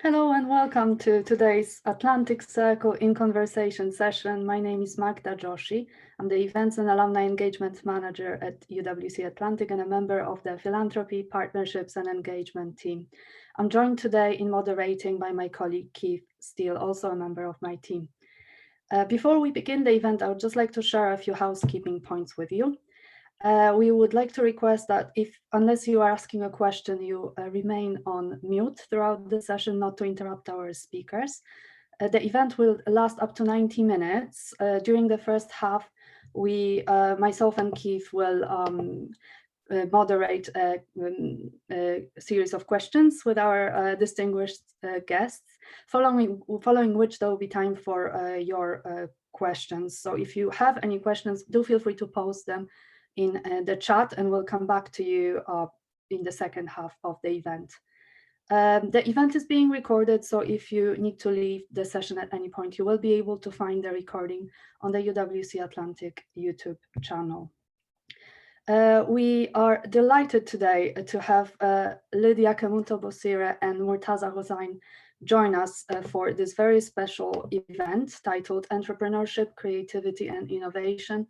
Hello and welcome to today's Atlantic Circle in Conversation session. My name is Magda Joshi. I'm the Events and Alumni Engagement Manager at UWC Atlantic and a member of the Philanthropy, Partnerships and Engagement team. I'm joined today in moderating by my colleague Keith Steele, also a member of my team. Before we begin the event, I would just like to share a few housekeeping points with you. We would like to request that unless you are asking a question, you remain on mute throughout the session, not to interrupt our speakers. The event will last up to 90 minutes. During the first half, myself and Keith will moderate a series of questions with our distinguished guests, following which there will be time for your questions. So if you have any questions, do feel free to post them in the chat, and we'll come back to you in the second half of the event. The event is being recorded, so if you need to leave the session at any point, you will be able to find the recording on the UWC Atlantic YouTube channel. We are delighted today to have Lydiah Kemunto Bosire and Murtaza Hussain join us for this very special event titled Entrepreneurship, Creativity and Innovation,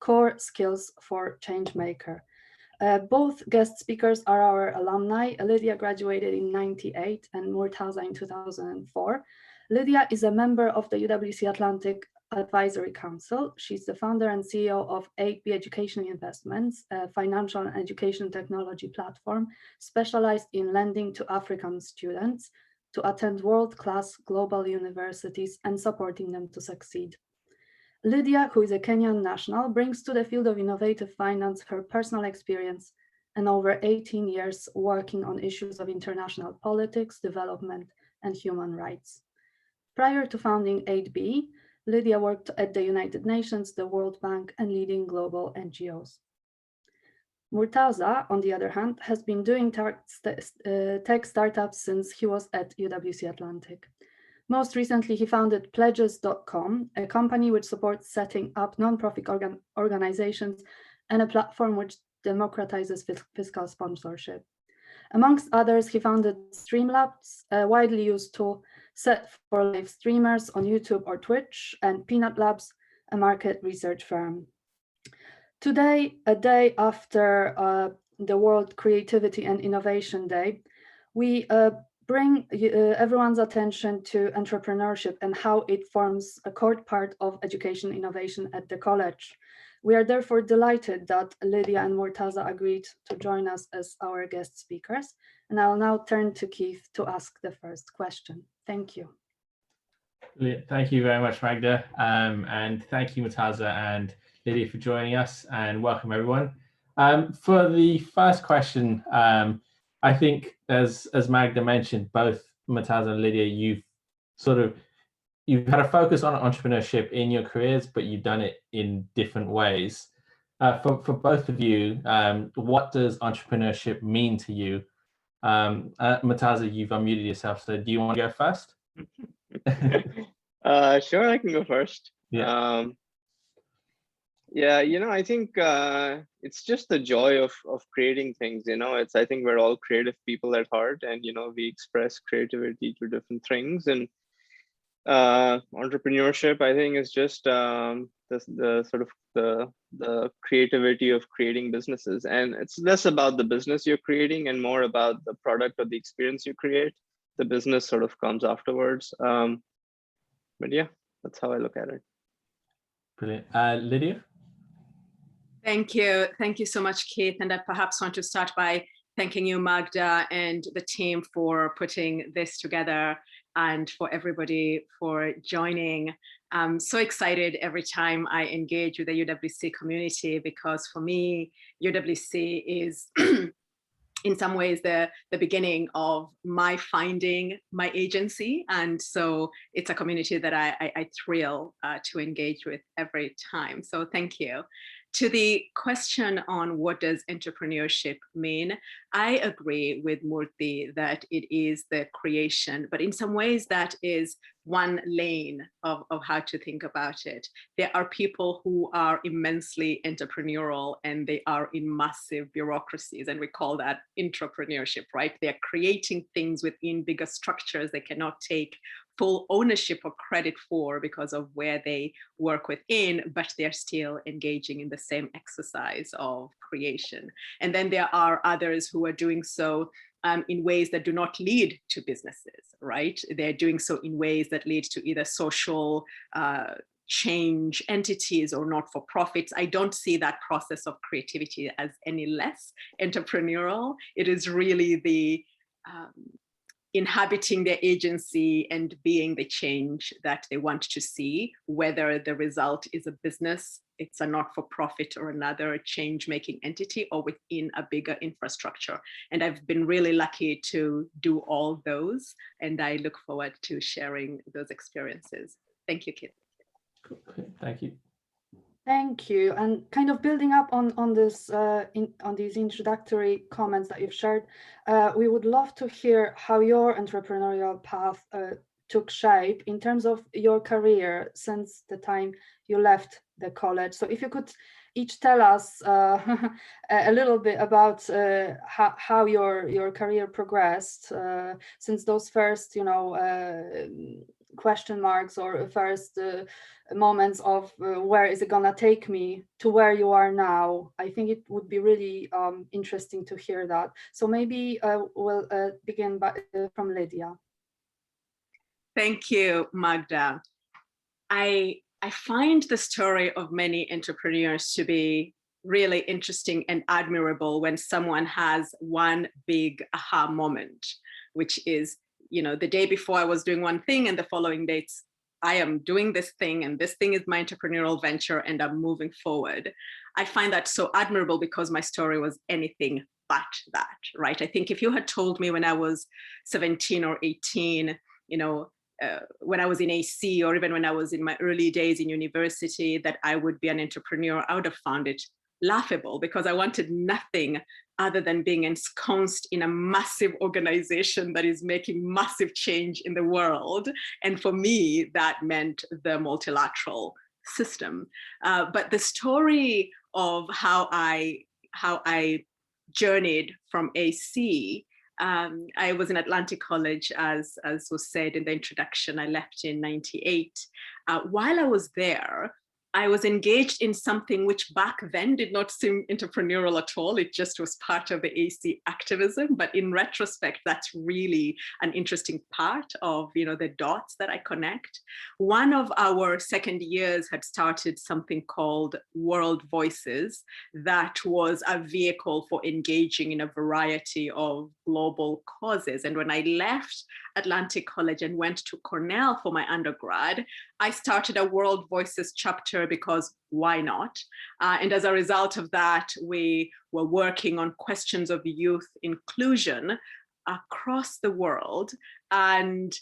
Core Skills for Changemaker. Both guest speakers are our alumni. Lydiah graduated in '98 and Murtaza in 2004. Lydiah is a member of the UWC Atlantic Advisory Council. She's the founder and CEO of 8B Education Investments, a financial and education technology platform specialized in lending to African students to attend world-class global universities and supporting them to succeed. Lydiah, who is a Kenyan national, brings to the field of innovative finance her personal experience and over 18 years working on issues of international politics, development, and human rights. Prior to founding 8B, Lydiah worked at the United Nations, the World Bank, and leading global NGOs. Murtaza, on the other hand, has been doing tech startups since he was at UWC Atlantic. Most recently, he founded Pledges.com, a company which supports setting up nonprofit organizations and a platform which democratizes fiscal sponsorship. Amongst others, he founded Streamlabs, a widely used tool set for live streamers on YouTube or Twitch, and Peanut Labs, a market research firm. Today, a day after the World Creativity and Innovation Day, we bring everyone's attention to entrepreneurship and how it forms a core part of education innovation at the college. We are therefore delighted that Lydiah and Murtaza agreed to join us as our guest speakers. And I'll now turn to Keith to ask the first question. Thank you. Thank you very much, Magda. And thank you, Murtaza and Lydiah, for joining us, and welcome everyone. For the first question, I think, as Magda mentioned, both Murtaza and Lydiah, you've had a focus on entrepreneurship in your careers, but you've done it in different ways. For both of you, what does entrepreneurship mean to you? Murtaza, you've unmuted yourself, so do you want to go first? Sure, I can go first. Yeah. Yeah, I think it's just the joy of creating things. I think we're all creative people at heart, and we express creativity through different things. And entrepreneurship, I think, is just the sort of the creativity of creating businesses. And it's less about the business you're creating and more about the product or the experience you create. The business sort of comes afterwards. But yeah, that's how I look at it. Brilliant. Lydiah? Thank you. Thank you so much, Keith. And I perhaps want to start by thanking you, Magda, and the team for putting this together, and for everybody for joining. I'm so excited every time I engage with the UWC community, because for me, UWC is in some ways the beginning of my finding my agency. And so it's a community that I thrill to engage with every time. So thank you. to the question on what does entrepreneurship mean, I agree with Murthy that it is the creation, but in some ways that is one lane of how to think about it. There are people who are immensely entrepreneurial and they are in massive bureaucracies, and we call that entrepreneurship, right? They're creating things within bigger structures they cannot take full ownership or credit for because of where they work within, but they're still engaging in the same exercise of creation. And then there are others who are doing so in ways that do not lead to businesses, right? They're doing so in ways that lead to either social change entities or not-for-profits. I don't see that process of creativity as any less entrepreneurial. It is really the inhabiting their agency and being the change that they want to see, whether the result is a business, it's a not-for-profit or another change-making entity, or within a bigger infrastructure. And I've been really lucky to do all those, and I look forward to sharing those experiences. Thank you, Kit. Cool. Thank you. Thank you. And kind of building up on this on these introductory comments that you've shared, we would love to hear how your entrepreneurial path took shape in terms of your career since the time you left the college. So if you could each tell us a little bit about how your career progressed since those first, question marks or first moments of where is it gonna take me to where you are now. I think it would be really interesting to hear that. So maybe we'll begin from Lydia. Thank you, Magda. I find the story of many entrepreneurs to be really interesting and admirable when someone has one big aha moment, which is, the day before I was doing one thing and the following days I am doing this thing and this thing is my entrepreneurial venture and I'm moving forward. I find that so admirable because my story was anything but that, right? I think if you had told me when I was 17 or 18, when I was in AC or even when I was in my early days in university that I would be an entrepreneur, I would have found it laughable because I wanted nothing other than being ensconced in a massive organization that is making massive change in the world. And for me, that meant the multilateral system. But the story of how I journeyed from AC, I was in Atlantic College, as was said in the introduction. I left in '98. While I was there, I was engaged in something which back then did not seem entrepreneurial at all. It just was part of the AC activism. But in retrospect, that's really an interesting part of the dots that I connect. One of our second years had started something called World Voices. That was a vehicle for engaging in a variety of global causes. And when I left Atlantic College and went to Cornell for my undergrad, I started a World Voices chapter because why not? And as a result of that, we were working on questions of youth inclusion across the world and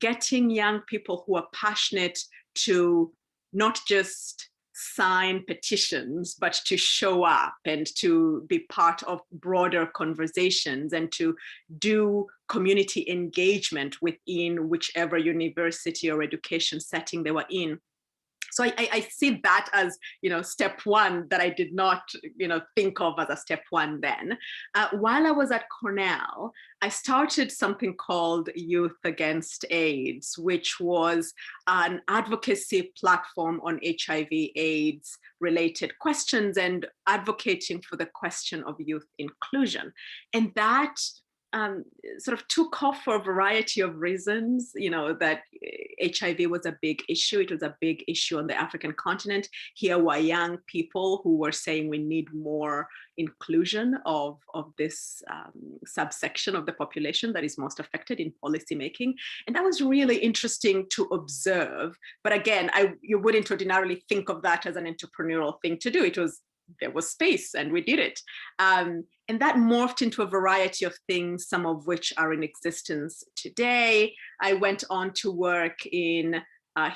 getting young people who are passionate to not just sign petitions, but to show up and to be part of broader conversations and to do community engagement within whichever university or education setting they were in. So I see that as, step one that I did not, think of as a step one then. While I was at Cornell, I started something called Youth Against AIDS, which was an advocacy platform on HIV/AIDS related questions and advocating for the question of youth inclusion. And that sort of took off for a variety of reasons, that HIV was a big issue. It was a big issue on the African continent. Here were young people who were saying we need more inclusion of this subsection of the population that is most affected in policymaking. And that was really interesting to observe. But again, you wouldn't ordinarily think of that as an entrepreneurial thing to do. There was space and we did it. And that morphed into a variety of things, some of which are in existence today. I went on to work in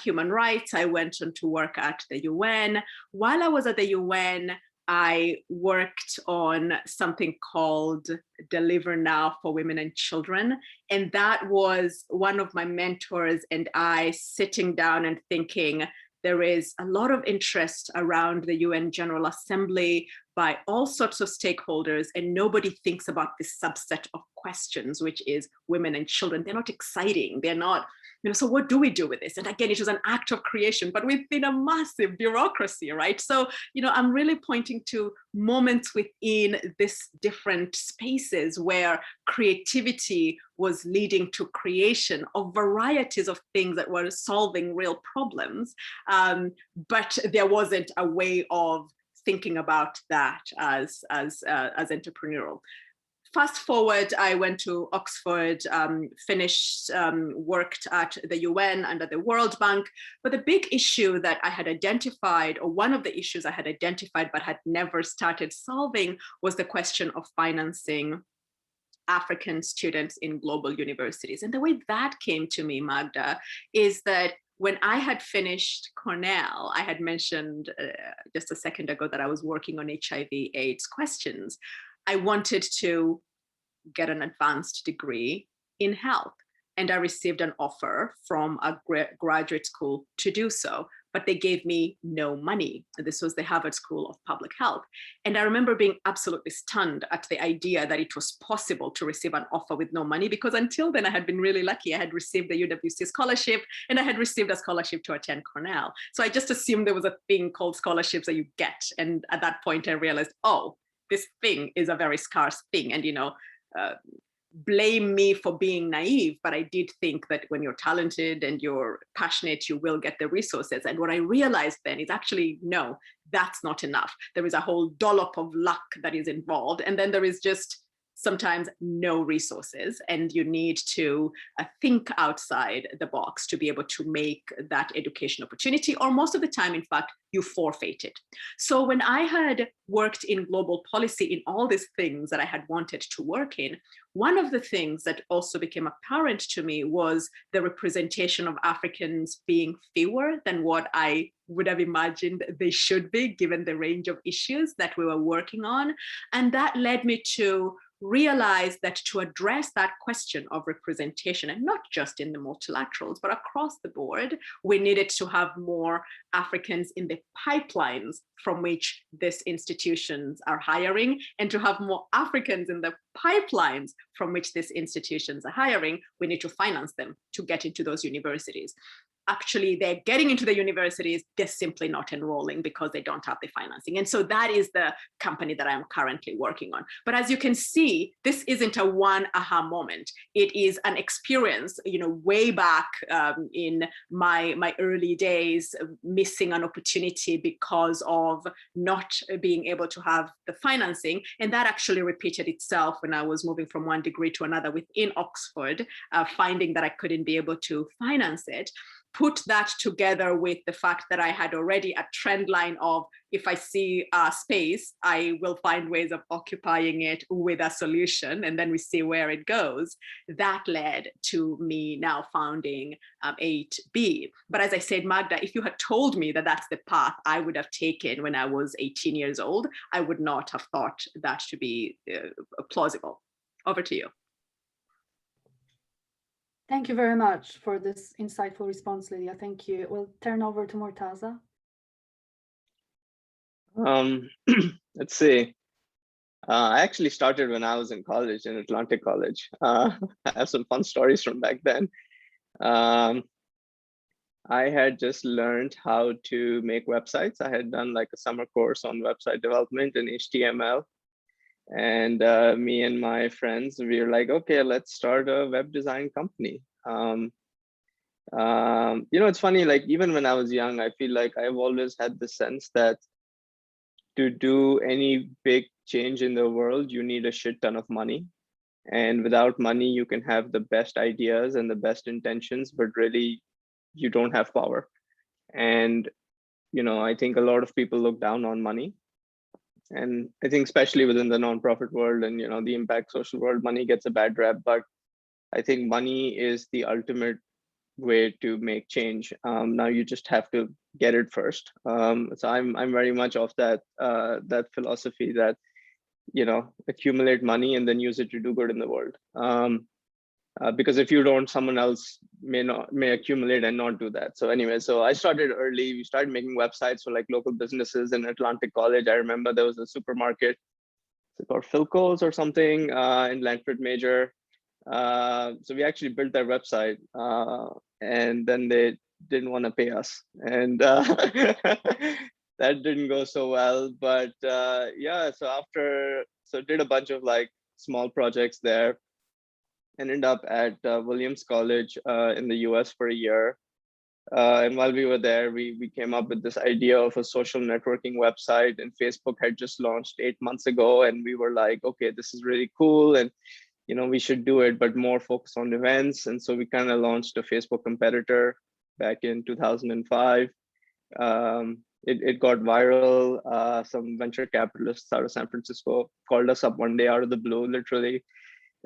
human rights. I went on to work at the UN. While I was at the UN, I worked on something called Deliver Now for Women and Children. And that was one of my mentors and I sitting down and thinking, there is a lot of interest around the UN General Assembly by all sorts of stakeholders, and nobody thinks about this subset of questions, which is women and children. They're not exciting. They're not, so what do we do with this? And again, it was an act of creation, but within a massive bureaucracy, right? So, I'm really pointing to moments within this different spaces where creativity was leading to creation of varieties of things that were solving real problems. But there wasn't a way of thinking about that as entrepreneurial. Fast forward, I went to Oxford, finished, worked at the UN under the World Bank. But the big issue that I had identified, or one of the issues I had identified but had never started solving, was the question of financing African students in global universities. And the way that came to me, Magda, is that when I had finished Cornell, I had mentioned just a second ago that I was working on HIV/AIDS questions. I wanted to get an advanced degree in health, and I received an offer from a graduate school to do so, but they gave me no money. This was the Harvard School of Public Health. And I remember being absolutely stunned at the idea that it was possible to receive an offer with no money, because until then I had been really lucky. I had received the UWC scholarship and I had received a scholarship to attend Cornell. So I just assumed there was a thing called scholarships that you get. And at that point I realized, oh, this thing is a very scarce thing. And, blame me for being naive, but I did think that when you're talented and you're passionate, you will get the resources. And what I realized then is actually, no, that's not enough. There is a whole dollop of luck that is involved. And then there is just sometimes no resources, and you need to think outside the box to be able to make that education opportunity, or most of the time, in fact, you forfeit it. So when I had worked in global policy in all these things that I had wanted to work in, one of the things that also became apparent to me was the representation of Africans being fewer than what I would have imagined they should be, given the range of issues that we were working on. And that led me to realize that to address that question of representation, and not just in the multilaterals, but across the board, we needed to have more Africans in the pipelines from which these institutions are hiring, and to have more Africans in the pipelines from which these institutions are hiring, we need to finance them to get into those universities. Actually, they're getting into the universities, they're simply not enrolling because they don't have the financing. And so that is the company that I'm currently working on. But as you can see, this isn't a one aha moment. It is an experience, way back in my early days, missing an opportunity because of not being able to have the financing. And that actually repeated itself when I was moving from one degree to another within Oxford, finding that I couldn't be able to finance it. Put that together with the fact that I had already a trend line of, if I see a space, I will find ways of occupying it with a solution, and then we see where it goes. That led to me now founding 8B. But as I said, Magda, if you had told me that that's the path I would have taken when I was 18 years old, I would not have thought that to be plausible. Over to you. Thank you very much for this insightful response, Lydia. Thank you. We'll turn over to Murtaza. Let's see. I actually started when I was in college, in Atlantic College. I have some fun stories from back then. I had just learned how to make websites. I had done like a summer course on website development and HTML. And me and my friends, we were like, okay, let's start a web design company. It's funny, like even when I was young, I feel like I've always had the sense that to do any big change in the world, you need a shit ton of money. And without money, you can have the best ideas and the best intentions, but really you don't have power. And, I think a lot of people look down on money. And I think especially within the nonprofit world and, the impact social world, money gets a bad rap, but I think money is the ultimate way to make change. Now you just have to get it first. So I'm very much of that philosophy that, accumulate money and then use it to do good in the world. Because if you don't, someone else may accumulate and not do that. So anyway, so I started early. We started making websites for like local businesses in Atlantic College. I remember there was a supermarket called Philco's or something in Langford Major. So we actually built their website, and then they didn't want to pay us, and that didn't go so well. But yeah, so did a bunch of like small projects there. Ended up at Williams College in the US for a year. And while we were there, we came up with this idea of a social networking website, and Facebook had just launched 8 months ago. And we were like, okay, this is really cool. And, we should do it, but more focus on events. And so we kind of launched a Facebook competitor back in 2005. It got viral. Some venture capitalists out of San Francisco called us up one day out of the blue, literally,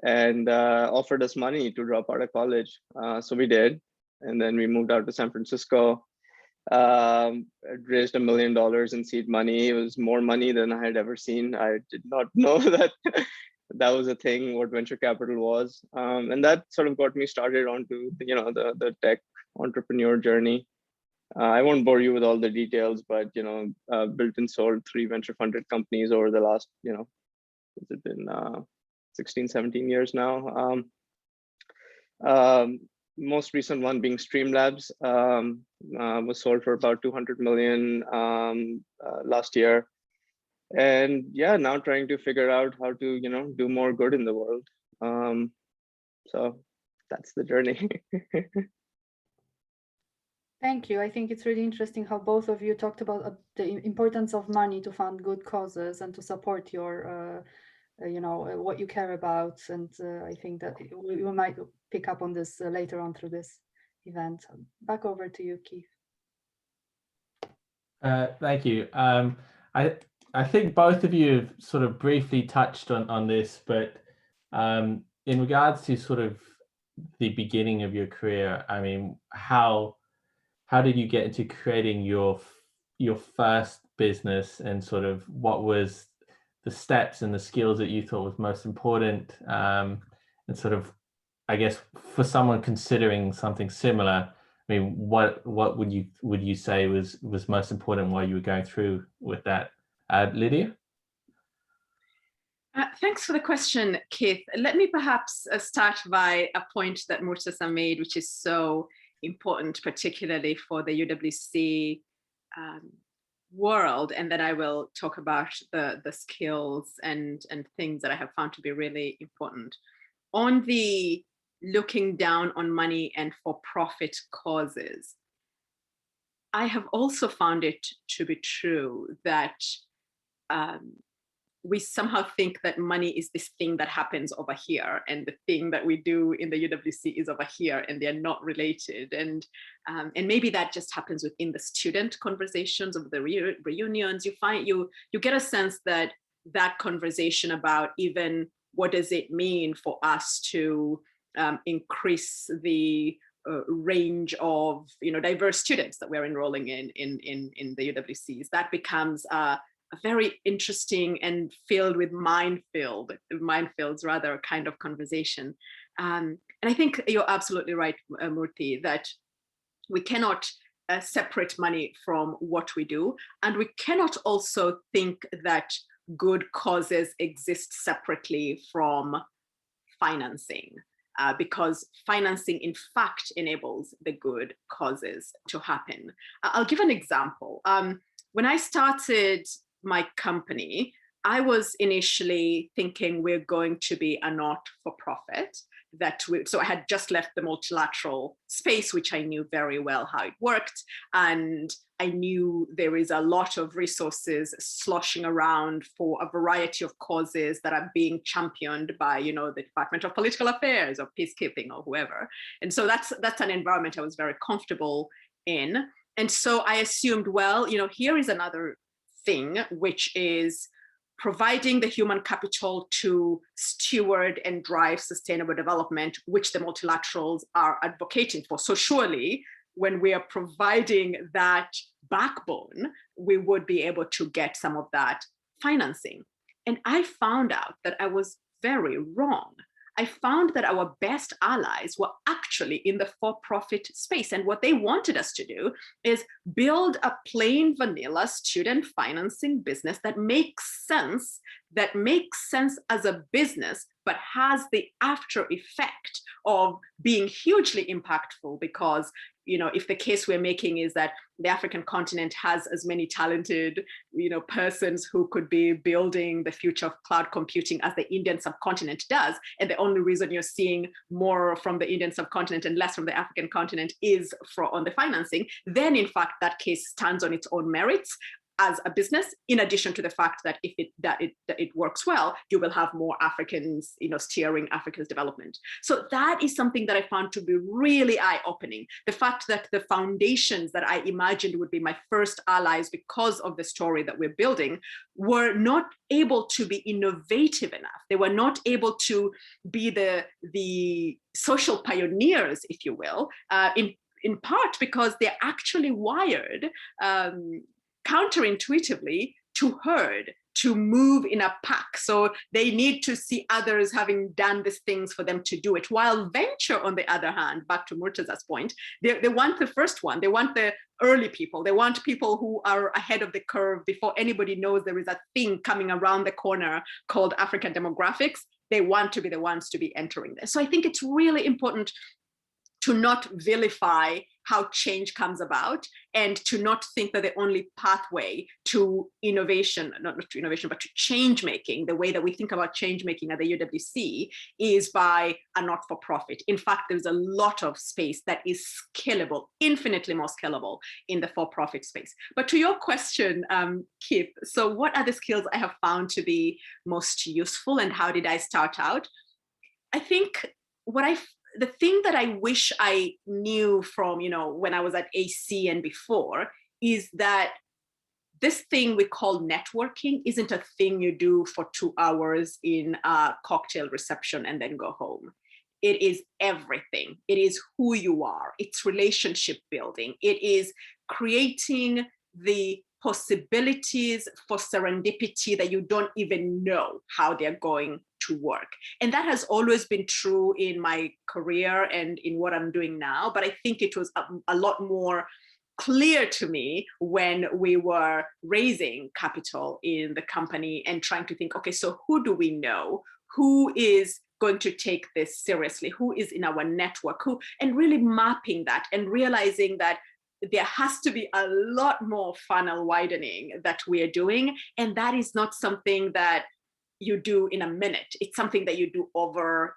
and offered us money to drop out of college. So we did. And then we moved out to San Francisco, raised $1 million in seed money. It was more money than I had ever seen. I did not know that that was a thing, what venture capital was. And that sort of got me started onto the tech entrepreneur journey. I won't bore you with all the details, but built and sold 3 venture funded companies over the last, has it been 16, 17 years now. Most recent one being Streamlabs, was sold for about 200 million last year. And yeah, now trying to figure out how to, do more good in the world. So that's the journey. Thank you. I think it's really interesting how both of you talked about the importance of money to fund good causes and to support your what you care about. And I think that we might pick up on this later on through this event. Back over to you, Keith. Thank you. I think both of you have sort of briefly touched on this, but in regards to sort of the beginning of your career, I mean, how did you get into creating your first business, and sort of what was the steps and the skills that you thought was most important, and sort of, I guess, for someone considering something similar, I mean, what would you say was most important while you were going through with that? Lydiah? Thanks for the question, Keith. Let me perhaps start by a point that Murtaza made, which is so important, particularly for the UWC world, and then I will talk about the skills and things that I have found to be really important. On the looking down on money and for-profit causes, I have also found it to be true that we somehow think that money is this thing that happens over here, and the thing that we do in the UWC is over here, and they're not related. And maybe that just happens within the student conversations of the reunions. You get a sense that that conversation about even what does it mean for us to increase the range of diverse students that we're enrolling in the UWCs, that becomes a very interesting and filled with minefields rather kind of conversation. And I think you're absolutely right, Murthy, that we cannot separate money from what we do. And we cannot also think that good causes exist separately from financing, because financing, in fact, enables the good causes to happen. I'll give an example. When I started my company, I was initially thinking we're going to be a not-for-profit. So I had just left the multilateral space, which I knew very well how it worked. And I knew there is a lot of resources sloshing around for a variety of causes that are being championed by, the Department of Political Affairs or peacekeeping or whoever. And so that's an environment I was very comfortable in. And so I assumed, well, here is another thing, which is providing the human capital to steward and drive sustainable development, which the multilaterals are advocating for. So surely, when we are providing that backbone, we would be able to get some of that financing. And I found out that I was very wrong. I found that our best allies were actually in the for-profit space. And what they wanted us to do is build a plain vanilla student financing business that makes sense as a business, but has the after effect of being hugely impactful. Because, you know, if the case we're making is that the African continent has as many talented, persons who could be building the future of cloud computing as the Indian subcontinent does, and the only reason you're seeing more from the Indian subcontinent and less from the African continent is on the financing, then in fact that case stands on its own merits as a business, in addition to the fact that if it works well, you will have more Africans, steering Africa's development. So that is something that I found to be really eye-opening. The fact that the foundations that I imagined would be my first allies because of the story that we're building were not able to be innovative enough. They were not able to be the social pioneers, if you will, in part because they're actually wired counterintuitively to herd, to move in a pack. So they need to see others having done these things for them to do it. While venture, on the other hand, back to Murtaza's point, they want the first one. They want the early people. They want people who are ahead of the curve before anybody knows there is a thing coming around the corner called African demographics. They want to be the ones to be entering this. So I think it's really important to not vilify how change comes about, and to not think that the only pathway to innovation, not to innovation, but to change making, the way that we think about change making at the UWC, is by a not-for-profit. In fact, there's a lot of space that is scalable, infinitely more scalable in the for-profit space. But to your question, Keith, so what are the skills I have found to be most useful, and how did I start out? I think the thing that I wish I knew from, when I was at AC and before, is that this thing we call networking isn't a thing you do for 2 hours in a cocktail reception and then go home. It is everything. It is who you are. It's relationship building. It is creating the possibilities for serendipity that you don't even know how they're going to work. And that has always been true in my career and in what I'm doing now. But I think it was a lot more clear to me when we were raising capital in the company and trying to think, okay, so who do we know? Who is going to take this seriously? Who is in our network? And really mapping that and realizing that there has to be a lot more funnel widening that we are doing. And that is not something that you do in a minute. It's something that you do over,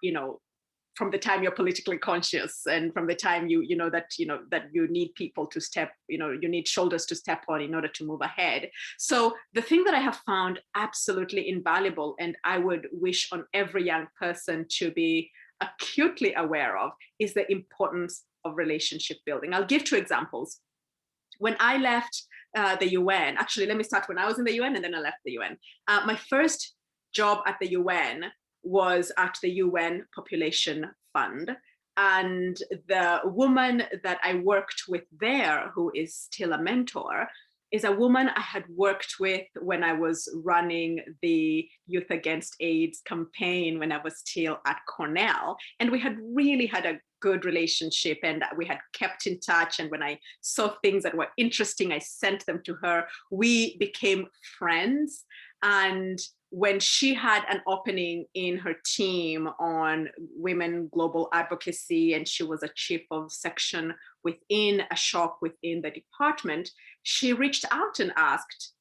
from the time you're politically conscious, and from the time that you need people to step, you need shoulders to step on in order to move ahead. So the thing that I have found absolutely invaluable, and I would wish on every young person to be acutely aware of, is the importance of relationship building. I'll give 2 examples. When I left the UN, actually, let me start when I was in the UN and then I left the UN. My first job at the UN was at the UN Population Fund. And the woman that I worked with there, who is still a mentor, is a woman I had worked with when I was running the Youth Against AIDS campaign when I was still at Cornell. And we had really had a good relationship, and we had kept in touch. And when I saw things that were interesting, I sent them to her. We became friends. And when she had an opening in her team on women global advocacy, and she was a chief of section within a shop within the department, she reached out and asked,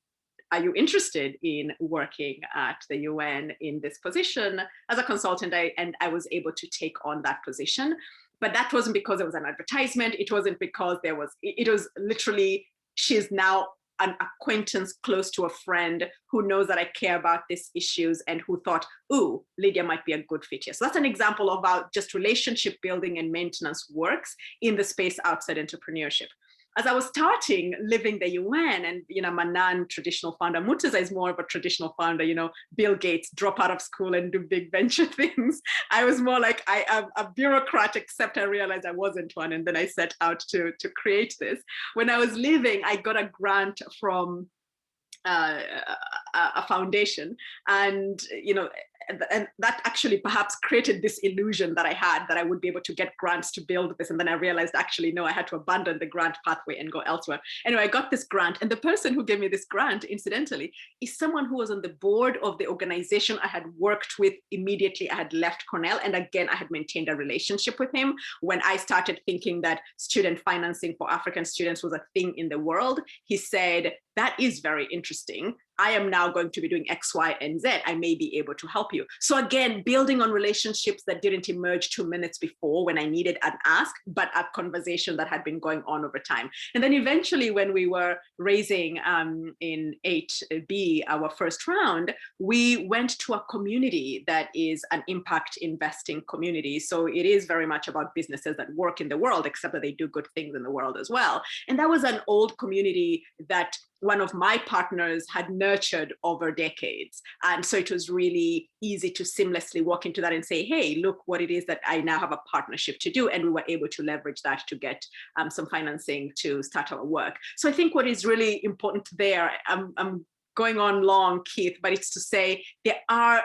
are you interested in working at the UN in this position as a consultant? And I was able to take on that position. But that wasn't because it was an advertisement. It wasn't because it was literally, she's now an acquaintance close to a friend who knows that I care about these issues and who thought, ooh, Lydia might be a good fit here. So that's an example of how just relationship building and maintenance works in the space outside entrepreneurship. as I was starting living the UN, and I'm a non-traditional founder. Murtaza is more of a traditional founder. Bill Gates, drop out of school and do big venture things. I was more like I am a bureaucrat, except I realized I wasn't one, and then I set out to create this. When I was leaving, I got a grant from a foundation, and and that actually perhaps created this illusion that I had that I would be able to get grants to build this. And then I realized actually, no, I had to abandon the grant pathway and go elsewhere. Anyway, I got this grant, and the person who gave me this grant, incidentally, is someone who was on the board of the organization I had worked with immediately I had left Cornell. And again, I had maintained a relationship with him when I started thinking that student financing for African students was a thing in the world. He said, that is very interesting. I am now going to be doing X, Y, and Z. I may be able to help you. So again, building on relationships that didn't emerge 2 minutes before when I needed an ask, but a conversation that had been going on over time. And then eventually when we were raising in 8B, our first round, we went to a community that is an impact investing community. So it is very much about businesses that work in the world, except that they do good things in the world as well. And that was an old community that one of my partners had nurtured over decades. And so it was really easy to seamlessly walk into that and say, hey, look what it is that I now have a partnership to do. And we were able to leverage that to get some financing to start our work. So I think what is really important there, I'm going on long, Keith, but it's to say there are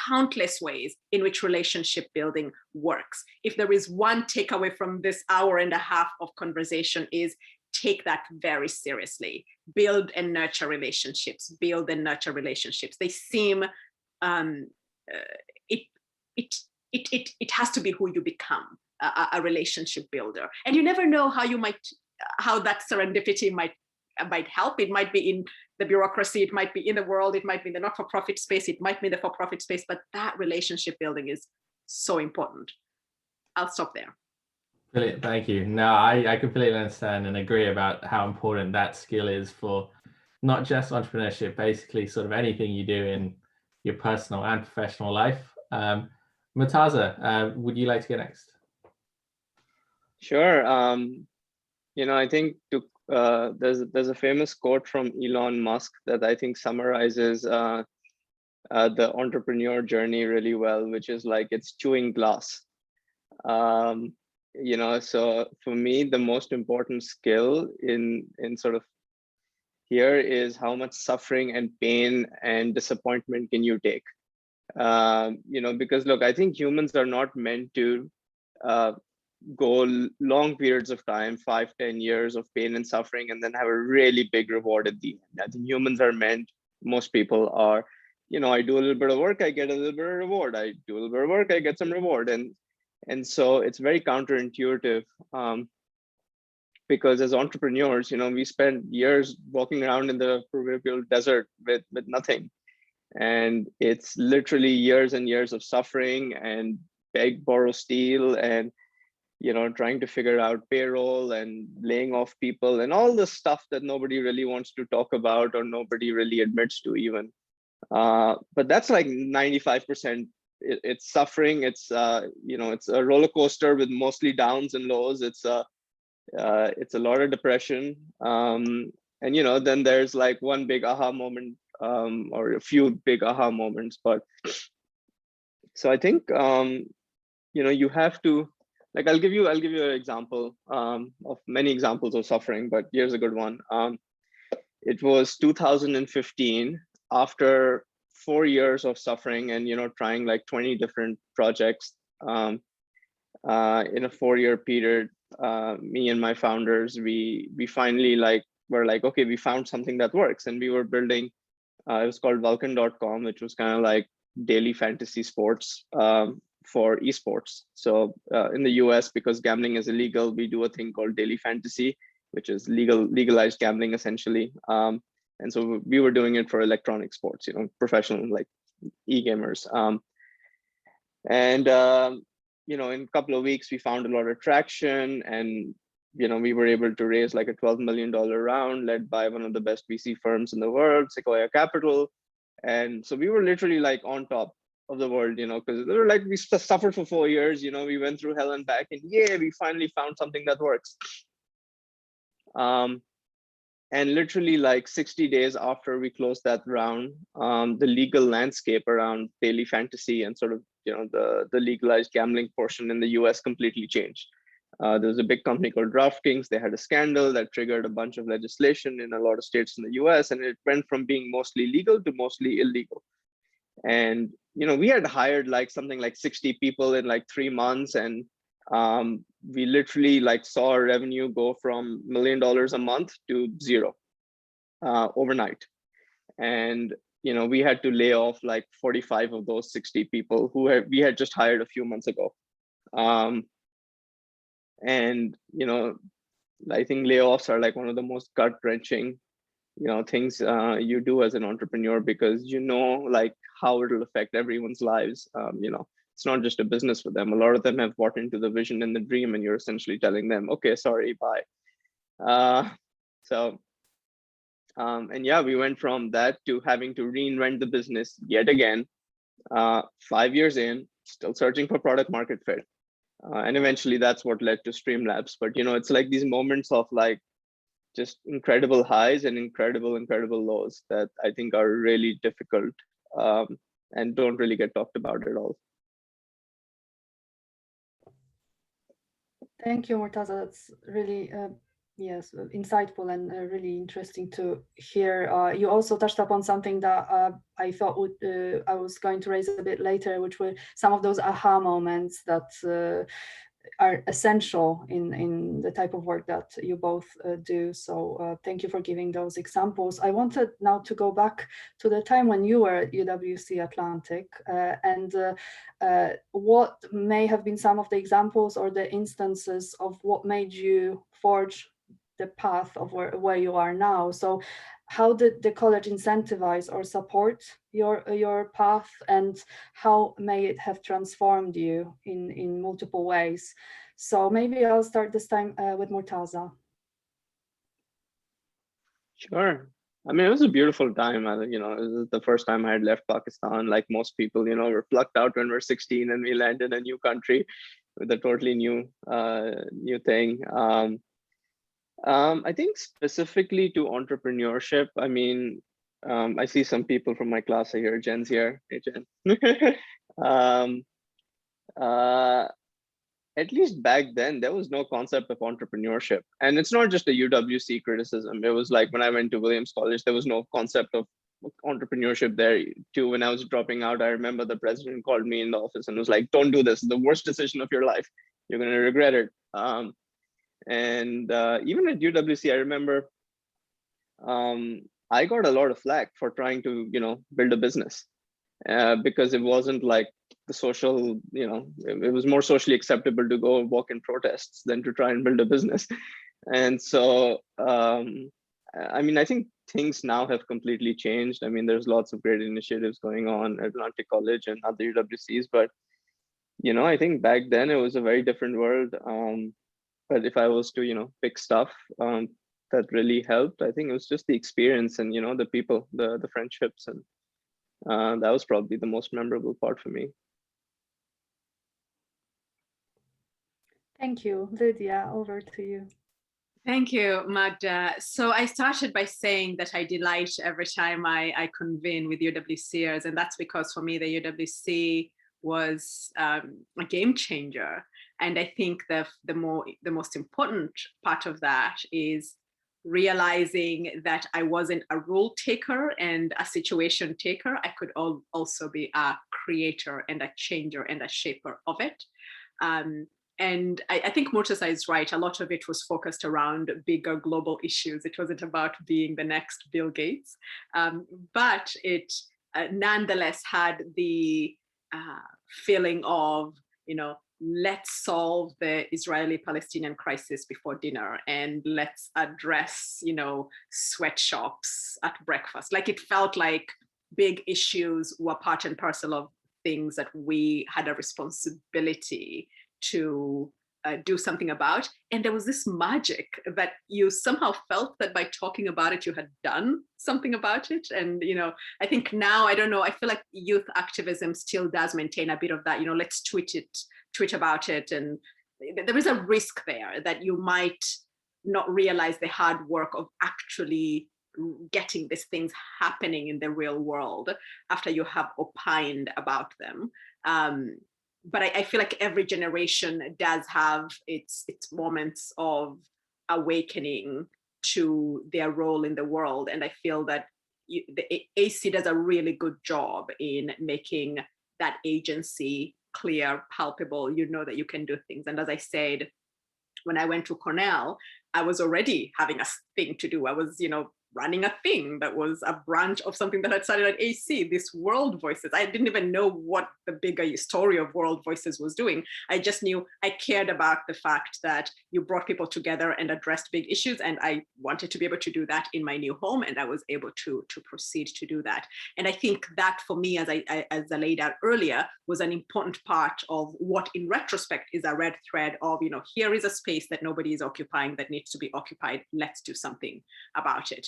countless ways in which relationship building works. If there is one takeaway from this hour and a half of conversation is take that very seriously. Build and nurture relationships. Build and nurture relationships. They seem it has to be who you become, a relationship builder. And you never know how that serendipity might help. It might be in the bureaucracy, it might be in the world, it might be in the not-for-profit space, it might be in the for-profit space, but that relationship building is so important. I'll stop there. Brilliant, thank you. No, I completely understand and agree about how important that skill is for not just entrepreneurship, basically sort of anything you do in your personal and professional life. Murtaza, would you like to go next? Sure. I think there's a famous quote from Elon Musk that I think summarizes the entrepreneur journey really well, which is like it's chewing glass. So for me, the most important skill in sort of here is how much suffering and pain and disappointment can you take? Because look, I think humans are not meant to go long periods of time, 5-10 years of pain and suffering, and then have a really big reward at the end. I think humans are meant, most people are, I do a little bit of work, I get a little bit of reward. I do a little bit of work, I get some reward. And so it's very counterintuitive because as entrepreneurs, we spend years walking around in the proverbial desert with nothing. And it's literally years and years of suffering and beg, borrow, steal, and trying to figure out payroll and laying off people and all the stuff that nobody really wants to talk about or nobody really admits to even. But that's like 95%. It's suffering. It's it's a roller coaster with mostly downs and lows. It's a lot of depression. And then there's like one big aha moment or a few big aha moments. But so I think you have to, like, I'll give you an example of many examples of suffering, but here's a good one. It was 2015 after 4 years of suffering and trying like 20 different projects in a 4-year period. Me and my founders, we finally were like, okay, we found something that works, and we were building. It was called Vulcan.com, which was kind of like daily fantasy sports for esports. So in the US, because gambling is illegal, we do a thing called daily fantasy, which is legalized gambling essentially. And so we were doing it for electronic sports, professional like e-gamers. In a couple of weeks, we found a lot of traction, and we were able to raise like a $12 million round led by one of the best VC firms in the world, Sequoia Capital. And so we were literally like on top of the world, because they were like, we suffered for 4 years, we went through hell and back, and yeah, we finally found something that works. And literally like 60 days after we closed that round, the legal landscape around daily fantasy and sort of, the legalized gambling portion in the US completely changed. There was a big company called DraftKings. They had a scandal that triggered a bunch of legislation in a lot of states in the US, and it went from being mostly legal to mostly illegal. And, we had hired like something like 60 people in like 3 months, and we literally like saw our revenue go from $1 million a month to zero overnight. And we had to lay off like 45 of those 60 people who we had just hired a few months ago. And I think layoffs are like one of the most gut-wrenching things you do as an entrepreneur, because like how it'll affect everyone's lives. It's not just a business for them. A lot of them have bought into the vision and the dream, and you're essentially telling them, okay, sorry, bye. And yeah, we went from that to having to reinvent the business yet again. 5 years in, still searching for product market fit. And eventually that's what led to Streamlabs. But it's like these moments of like just incredible highs and incredible lows that I think are really difficult and don't really get talked about at all. Thank you, Murtaza. That's really, yes, insightful and really interesting to hear. You also touched upon something that I thought I was going to raise a bit later, which were some of those aha moments that are essential in the type of work that you both do. So thank you for giving those examples. I wanted now to go back to the time when you were at UWC Atlantic and what may have been some of the examples or the instances of what made you forge the path of where you are now. So how did the college incentivize or support your path, and how may it have transformed you in multiple ways? So maybe I'll start this time with Murtaza. Sure. I mean, it was a beautiful time. It was the first time I had left Pakistan. Like most people, we're plucked out when we're 16 and we land in a new country with a totally new thing. I think specifically to entrepreneurship, I mean, I see some people from my class here. Jen's here. Hey, Jen. At least back then, there was no concept of entrepreneurship. And it's not just a UWC criticism. It was like when I went to Williams College, there was no concept of entrepreneurship there too. When I was dropping out, I remember the president called me in the office and was like, don't do this. The worst decision of your life. You're going to regret it. And even at UWC, I remember I got a lot of flack for trying to, build a business because it wasn't like the social, it was more socially acceptable to go walk in protests than to try and build a business. And so, I mean, I think things now have completely changed. I mean, there's lots of great initiatives going on at Atlantic College and other UWCs, but, I think back then it was a very different world. But if I was to, pick stuff that really helped, I think it was just the experience and, the people, the friendships. And that was probably the most memorable part for me. Thank you. Lydia, over to you. Thank you, Magda. So I started by saying that I delight every time I convene with UWCers, and that's because for me, the UWC was a game changer. And I think the most important part of that is realizing that I wasn't a rule taker and a situation taker. I could also be a creator and a changer and a shaper of it. And I think Murtaza is right. A lot of it was focused around bigger global issues. It wasn't about being the next Bill Gates, but it nonetheless had the feeling of, let's solve the Israeli-Palestinian crisis before dinner, and let's address, sweatshops at breakfast. Like, it felt like big issues were part and parcel of things that we had a responsibility to do something about. And there was this magic that you somehow felt that by talking about it, you had done something about it. And, I think now, I don't know, I feel like youth activism still does maintain a bit of that, let's tweet about it. And there is a risk there that you might not realize the hard work of actually getting these things happening in the real world after you have opined about them. But I feel like every generation does have its moments of awakening to their role in the world. And I feel that the AC does a really good job in making that agency clear, palpable. You know that you can do things. And as I said, when I went to Cornell, I was already having a thing to do. I was, running a thing that was a branch of something that had started at AC, this World Voices. I didn't even know what the bigger story of World Voices was doing. I just knew I cared about the fact that you brought people together and addressed big issues. And I wanted to be able to do that in my new home. And I was able to proceed to do that. And I think that for me, as I laid out earlier, was an important part of what in retrospect is a red thread of, here is a space that nobody is occupying that needs to be occupied. Let's do something about it.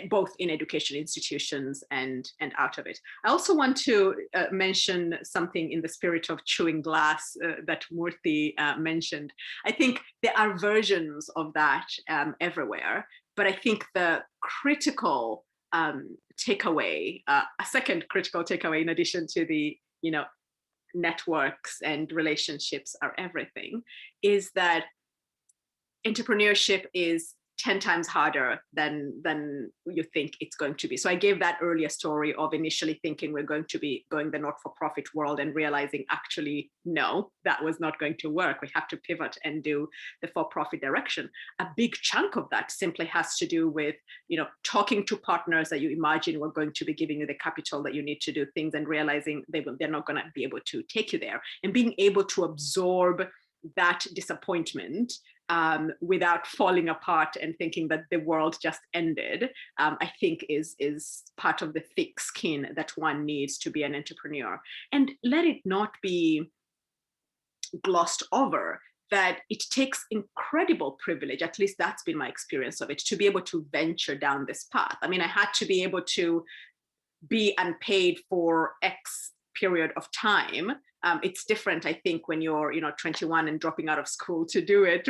Both in education institutions and out of it. I also want to mention something in the spirit of chewing glass that Murthy mentioned. I think there are versions of that everywhere, but I think the critical takeaway, a second critical takeaway in addition to the, networks and relationships are everything, is that entrepreneurship is 10 times harder than you think it's going to be. So I gave that earlier story of initially thinking we're going to be going the not-for-profit world and realizing actually, no, that was not going to work. We have to pivot and do the for-profit direction. A big chunk of that simply has to do with, talking to partners that you imagine were going to be giving you the capital that you need to do things and realizing they're not going to be able to take you there, and being able to absorb that disappointment without falling apart and thinking that the world just ended, I think is part of the thick skin that one needs to be an entrepreneur. And let it not be glossed over that it takes incredible privilege, at least that's been my experience of it, to be able to venture down this path. I mean, I had to be able to be unpaid for X period of time. It's different, I think, when you're 21 and dropping out of school to do it.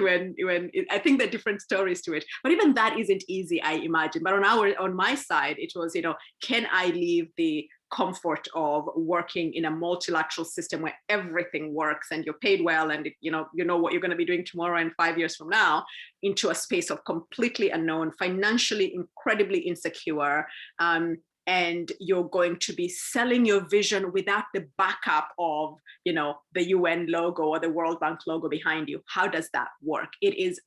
I think there are different stories to it, but even that isn't easy, I imagine. But on my side, it was, can I leave the comfort of working in a multilateral system where everything works and you're paid well and you know what you're going to be doing tomorrow and 5 years from now, into a space of completely unknown, financially incredibly insecure, and you're going to be selling your vision without the backup of, the UN logo or the World Bank logo behind you. How does that work? It is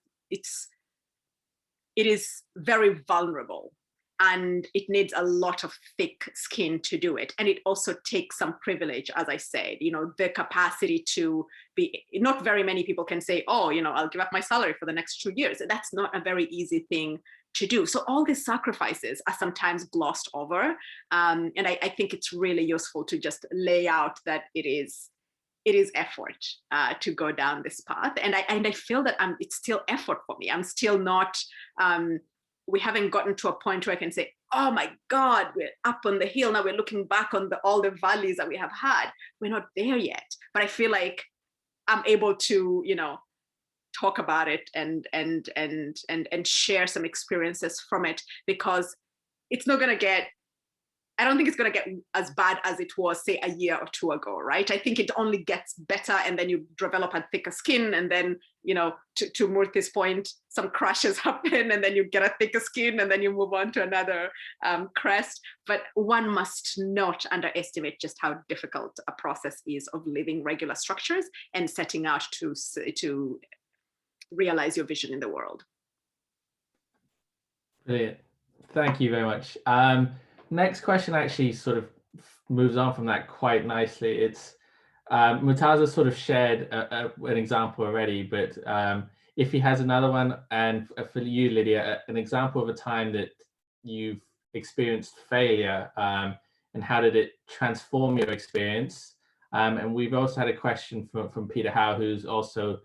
very vulnerable, and it needs a lot of thick skin to do it. And it also takes some privilege, as I said, the capacity to be, not very many people can say, oh, I'll give up my salary for the next 2 years. That's not a very easy thing to do. So all these sacrifices are sometimes glossed over. And I think it's really useful to just lay out that it is effort to go down this path. And I feel that it's still effort for me. I'm still not, we haven't gotten to a point where I can say, oh my God, we're up on the hill. Now we're looking back on all the valleys that we have had. We're not there yet. But I feel like I'm able to, talk about it and share some experiences from it, because it's not going to get, I don't think it's going to get as bad as it was, say, a year or two ago, right? I think it only gets better, and then you develop a thicker skin, and then, to Murthy's point, some crashes happen, and then you get a thicker skin, and then you move on to another crest. But one must not underestimate just how difficult a process is of living regular structures and setting out to realize your vision in the world. Brilliant. Thank you very much. Next question actually sort of moves on from that quite nicely. It's Murtaza sort of shared an example already, but if he has another one, and for you, Lydia, an example of a time that you've experienced failure, and how did it transform your experience? And we've also had a question from Peter Howe, who's also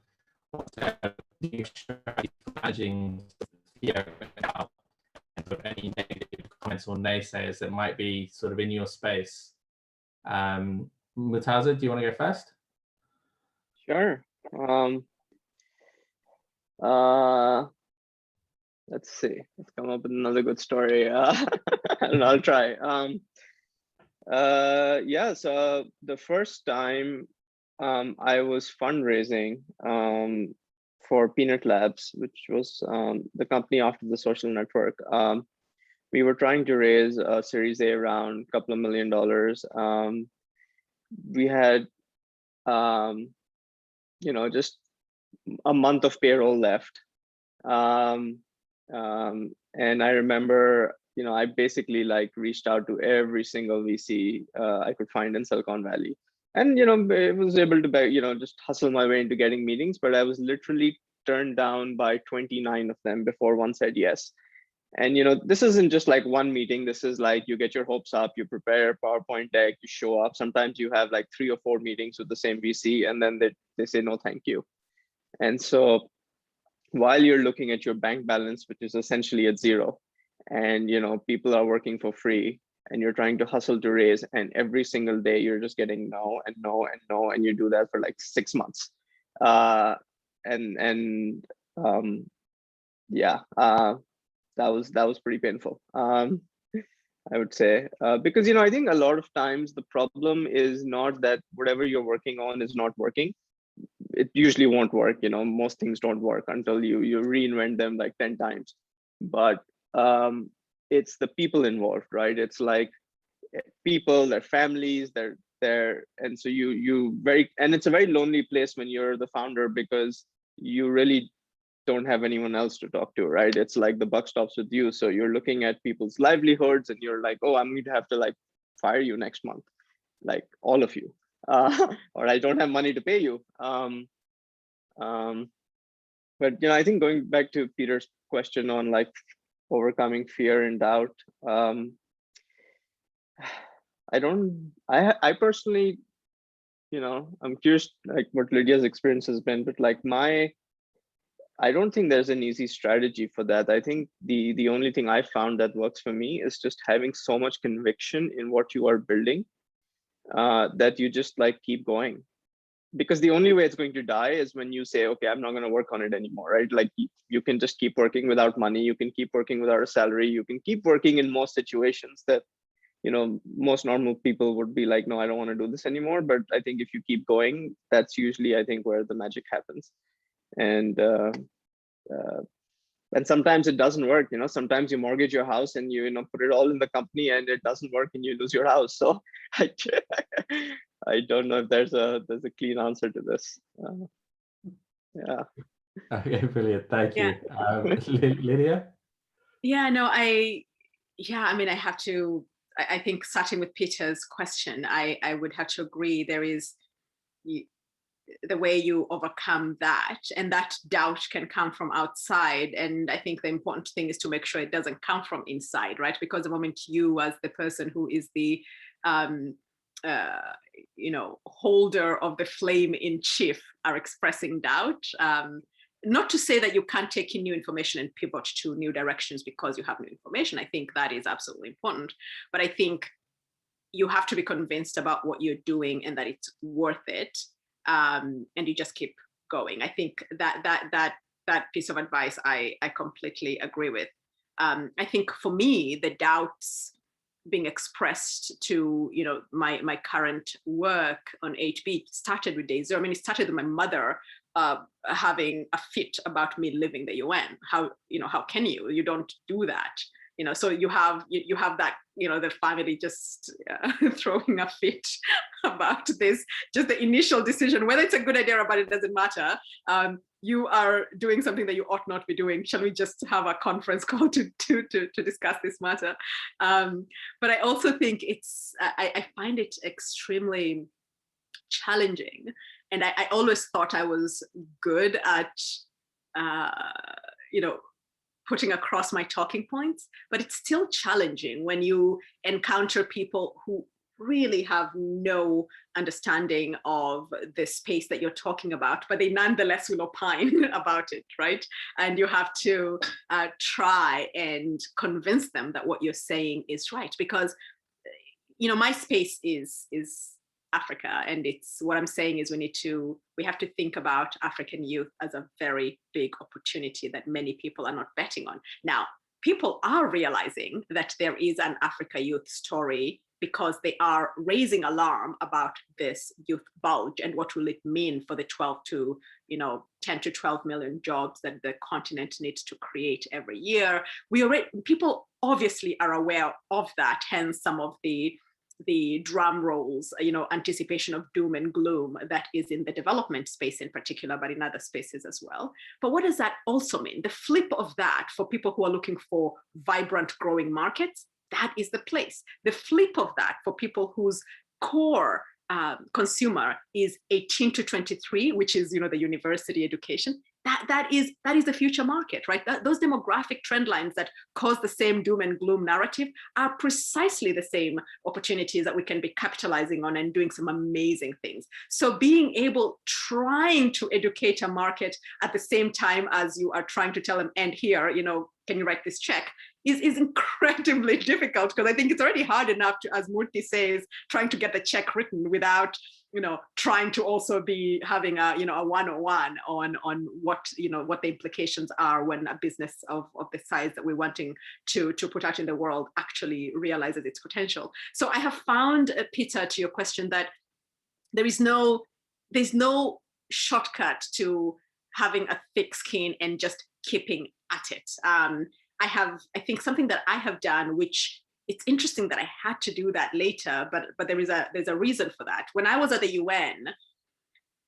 managing any negative comments or naysayers that might be sort of in your space. Murtaza, do you want to go first? Sure. let's see. Let's come up with another good story. And I'll try. Yeah. So the first time I was fundraising for Peanut Labs, which was the company after the social network. We were trying to raise a Series A round, a couple of $1 million. We had, just a month of payroll left. And I remember, I basically like reached out to every single VC I could find in Silicon Valley. And, I was able to, just hustle my way into getting meetings, but I was literally turned down by 29 of them before one said yes. And, this isn't just like one meeting. This is like, you get your hopes up, you prepare a PowerPoint deck, you show up. Sometimes you have like 3 or 4 meetings with the same VC, and then they say, no, thank you. And so while you're looking at your bank balance, which is essentially at zero, and, people are working for free, and you're trying to hustle to raise, and every single day you're just getting no and no and no, and you do that for like 6 months. That was pretty painful, I would say, because, I think a lot of times the problem is not that whatever you're working on is not working. It usually won't work. Most things don't work until you reinvent them like 10 times. But it's the people involved, right? It's like people, their families, and so and it's a very lonely place when you're the founder, because you really don't have anyone else to talk to, right? It's like the buck stops with you. So you're looking at people's livelihoods, and you're like, oh, I'm going to have to like fire you next month, like all of you, or I don't have money to pay you. But I think going back to Peter's question on like overcoming fear and doubt, I personally, I'm curious like what Lydia's experience has been, but like I don't think there's an easy strategy for that. I think the only thing I found that works for me is just having so much conviction in what you are building that you just like keep going. Because the only way it's going to die is when you say, okay, I'm not going to work on it anymore, right? Like you can just keep working without money. You can keep working without a salary. You can keep working in most situations that, most normal people would be like, no, I don't want to do this anymore. But I think if you keep going, that's usually, I think, where the magic happens. And sometimes it doesn't work. Sometimes you mortgage your house and you put it all in the company and it doesn't work and you lose your house. So I don't know if there's a clean answer to this. Yeah. Okay, brilliant. Thank you. Lydia? Yeah, no, I have to, I think starting with Peter's question, I would have to agree. There is the way you overcome that, and that doubt can come from outside. And I think the important thing is to make sure it doesn't come from inside, right? Because the moment you, as the person who is the holder of the flame in chief, are expressing doubt, not to say that you can't take in new information and pivot to new directions because you have new information. I think that is absolutely important. But I think you have to be convinced about what you're doing and that it's worth it. And you just keep going. I think that piece of advice I completely agree with. I think for me, the doubts being expressed to my current work on HB started with day zero. I mean, it started with my mother having a fit about me leaving the UN. How can you don't do that? So you have that, the family just throwing a fit about this, just the initial decision, whether it's a good idea or bad, it doesn't matter. You are doing something that you ought not be doing. Shall we just have a conference call to discuss this matter? But I also think I find it extremely challenging. And I always thought I was good at, putting across my talking points, but it's still challenging when you encounter people who really have no understanding of the space that you're talking about, but they nonetheless will opine about it, right? And you have to try and convince them that what you're saying is right, because my space is Africa. And it's what I'm saying is we have to think about African youth as a very big opportunity that many people are not betting on. Now, people are realizing that there is an Africa youth story because they are raising alarm about this youth bulge and what will it mean for the 10 to 12 million jobs that the continent needs to create every year. People obviously are aware of that, hence some of the drum rolls, anticipation of doom and gloom that is in the development space in particular, but in other spaces as well. But what does that also mean? The flip of that for people who are looking for vibrant growing markets, that is the place. The flip of that for people whose core consumer is 18 to 23, which is the university education. That is the future market, right? Those demographic trend lines that cause the same doom and gloom narrative are precisely the same opportunities that we can be capitalizing on and doing some amazing things. So trying to educate a market at the same time as you are trying to tell them, and here, can you write this check, is incredibly difficult, because I think it's already hard enough to, as Murti says, trying to get the check written without trying to also be having a 101 on what the implications are when a business of the size that we're wanting to put out in the world actually realizes its potential. So I have found, Peter, to your question, that there's no shortcut to having a thick skin and just keeping at it. I think something that I have done, which it's interesting that I had to do that later, but there's a reason for that. When I was at the UN,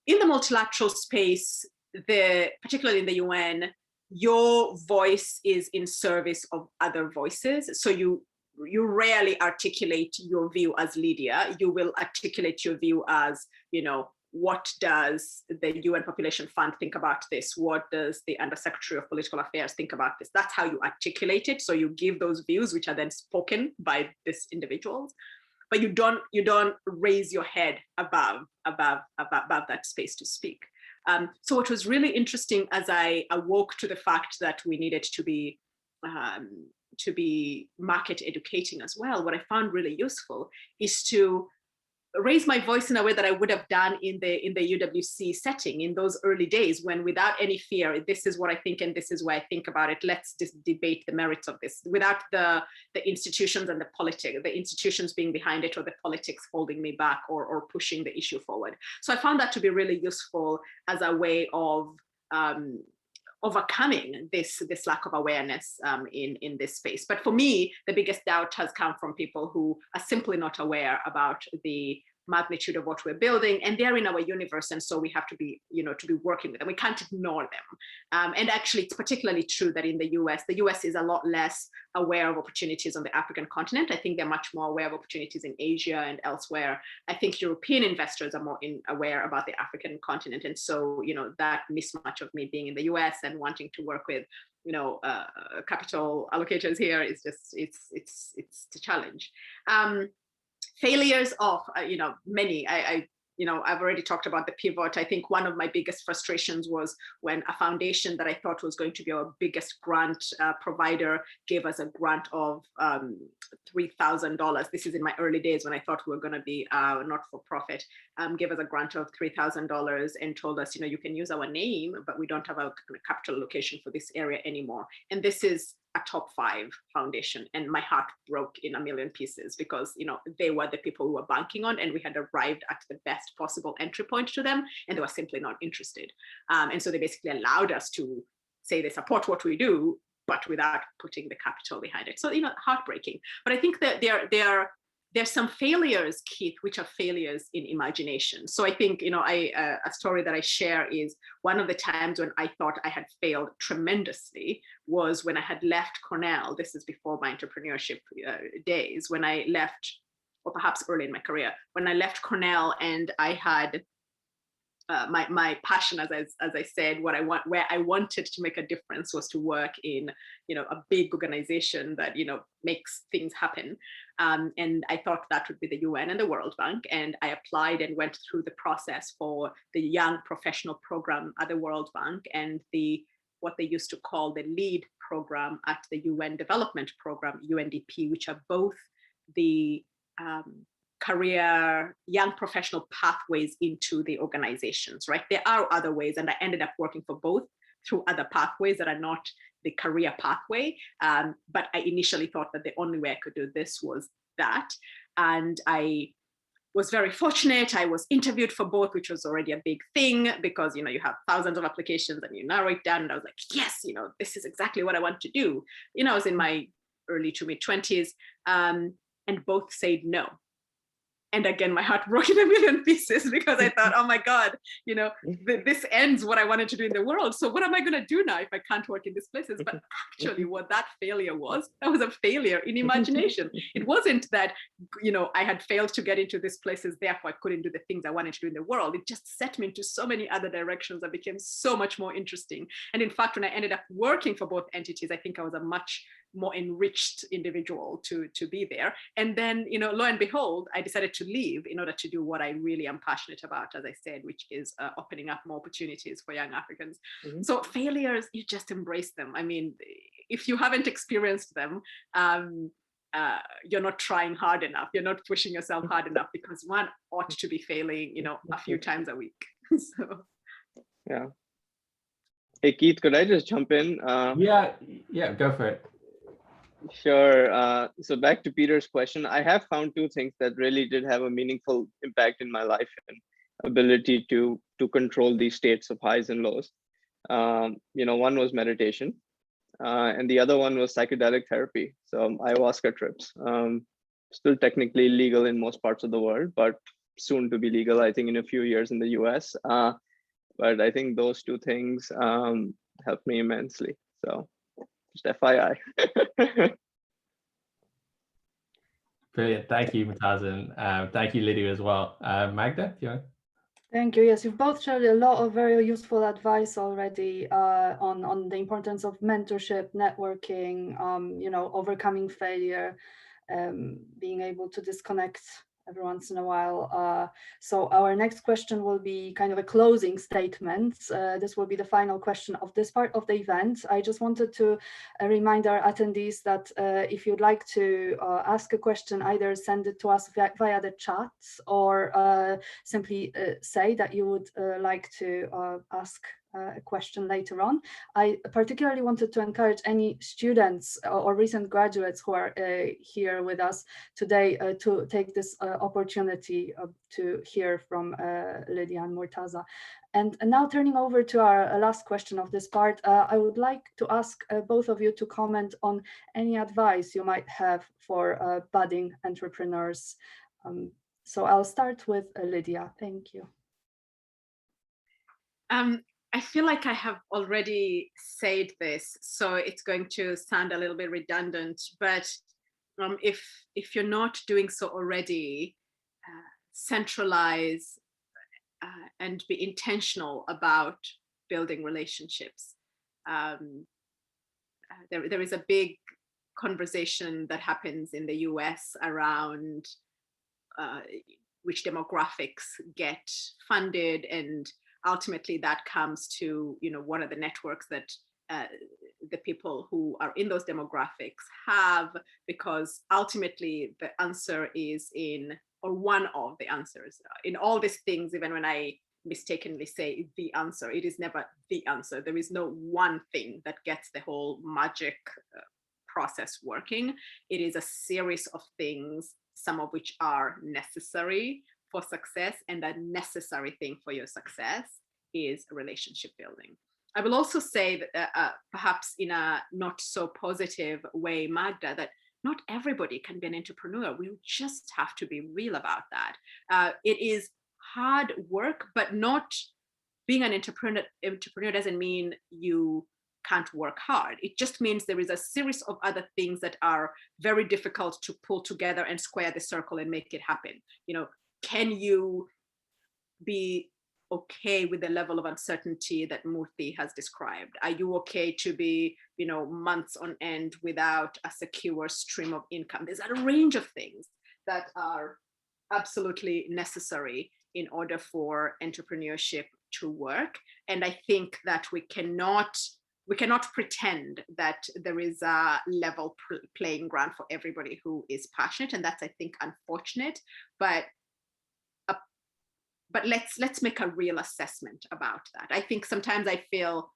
in the multilateral space, particularly in the UN, your voice is in service of other voices. So you rarely articulate your view as Lydiah. You will articulate your view as, what does the UN Population Fund think about this? What does the Undersecretary of Political Affairs think about this? That's how you articulate it. So you give those views, which are then spoken by these individuals, but you don't raise your head above that space to speak. So what was really interesting as I awoke to the fact that we needed to be market educating as well, what I found really useful is to raise my voice in a way that I would have done in the UWC setting in those early days, when without any fear, this is what I think and this is why I think about it. Let's just debate the merits of this, without the institutions and the politics, the institutions being behind it or the politics holding me back or pushing the issue forward. So I found that to be really useful as a way of overcoming this lack of awareness in this space. But for me, the biggest doubt has come from people who are simply not aware about the magnitude of what we're building, and they're in our universe, and so we have to be working with them. We can't ignore them. And actually, it's particularly true that in the US is a lot less aware of opportunities on the African continent. I think they're much more aware of opportunities in Asia and elsewhere. I think European investors are more aware about the African continent, and so that mismatch of me being in the US and wanting to work with capital allocators here is just it's a challenge. Failures of many. I've already talked about the pivot. I think one of my biggest frustrations was when a foundation that I thought was going to be our biggest grant provider gave us a grant of $3,000. This is in my early days when I thought we were going to be not-for-profit. Gave us a grant of $3,000 and told us, you can use our name, but we don't have a capital allocation for this area anymore. And this is a top 5 foundation, and my heart broke in a million pieces because they were the people we were banking on, and we had arrived at the best possible entry point to them, and they were simply not interested. And so they basically allowed us to say they support what we do, but without putting the capital behind it. So heartbreaking. But I think that there's some failures, Keith, which are failures in imagination. So I think, a story that I share is one of the times when I thought I had failed tremendously was when I had left Cornell. This is before my entrepreneurship days, when I left, or perhaps early in my career, when I left Cornell, and I had my passion, as I said, where I wanted to make a difference was to work in, a big organization that, makes things happen. And I thought that would be the UN and the World Bank. And I applied and went through the process for the Young Professional Program at the World Bank and what they used to call the LEAD program at the UN Development Program, UNDP, which are both the career, young professional pathways into the organizations, right? There are other ways, and I ended up working for both through other pathways that are not the career pathway. But I initially thought that the only way I could do this was that. And I was very fortunate. I was interviewed for both, which was already a big thing because, you have thousands of applications and you narrow it down. And I was like, yes, this is exactly what I want to do. I was in my early to mid 20s, and both said no. And again, my heart broke in a million pieces because I thought, oh my God, this ends what I wanted to do in the world. So what am I going to do now if I can't work in these places? But actually what that failure was, that was a failure in imagination. It wasn't that, I had failed to get into these places, therefore I couldn't do the things I wanted to do in the world. It just set me into so many other directions that became so much more interesting. And in fact, when I ended up working for both entities, I think I was a much more enriched individual to be there. And then, lo and behold, I decided to leave in order to do what I really am passionate about, as I said, which is opening up more opportunities for young Africans. Mm-hmm. So failures, you just embrace them. I mean, if you haven't experienced them, you're not trying hard enough. You're not pushing yourself hard enough, because one ought to be failing, a few times a week. So. Yeah. Hey, Keith, could I just jump in? Yeah, go for it. Sure. So back to Peter's question, I have found two things that really did have a meaningful impact in my life and ability to control these states of highs and lows. One was meditation, and the other one was psychedelic therapy. So ayahuasca trips, still technically legal in most parts of the world, but soon to be legal, I think, in a few years in the US. But I think those two things helped me immensely. So just FYI. Brilliant. Thank you, Murtaza, and thank you, Lydia, as well. Magda, do you want? Thank you. Yes, you've both shared a lot of very useful advice already on the importance of mentorship, networking, overcoming failure, being able to disconnect every once in a while. So our next question will be kind of a closing statement. This will be the final question of this part of the event. I just wanted to remind our attendees that if you'd like to ask a question, either send it to us via the chat or simply say that you would like to ask a question later on. I particularly wanted to encourage any students or recent graduates who are here with us today to take this opportunity to hear from Lydia and Murtaza. And now turning over to our last question of this part, I would like to ask both of you to comment on any advice you might have for budding entrepreneurs. So I'll start with Lydia. Thank you. I feel like I have already said this, so it's going to sound a little bit redundant, but if you're not doing so already, centralize and be intentional about building relationships. There is a big conversation that happens in the US around which demographics get funded, and ultimately that comes to, what are the networks that the people who are in those demographics have, because ultimately the answer is one of the answers in all these things. Even when I mistakenly say the answer, it is never the answer. There is no one thing that gets the whole magic process working. It is a series of things, some of which are necessary for success, and a necessary thing for your success is relationship building. I will also say that perhaps in a not so positive way, Magda, that not everybody can be an entrepreneur. We just have to be real about that. It is hard work, but not being an entrepreneur doesn't mean you can't work hard. It just means there is a series of other things that are very difficult to pull together and square the circle and make it happen. Can you be okay with the level of uncertainty that Murthy has described? Are you okay to be, months on end without a secure stream of income? There's a range of things that are absolutely necessary in order for entrepreneurship to work. And I think that we cannot we cannot pretend that there is a level playing ground for everybody who is passionate, and that's, I think, unfortunate. But let's make a real assessment about that. I think sometimes I feel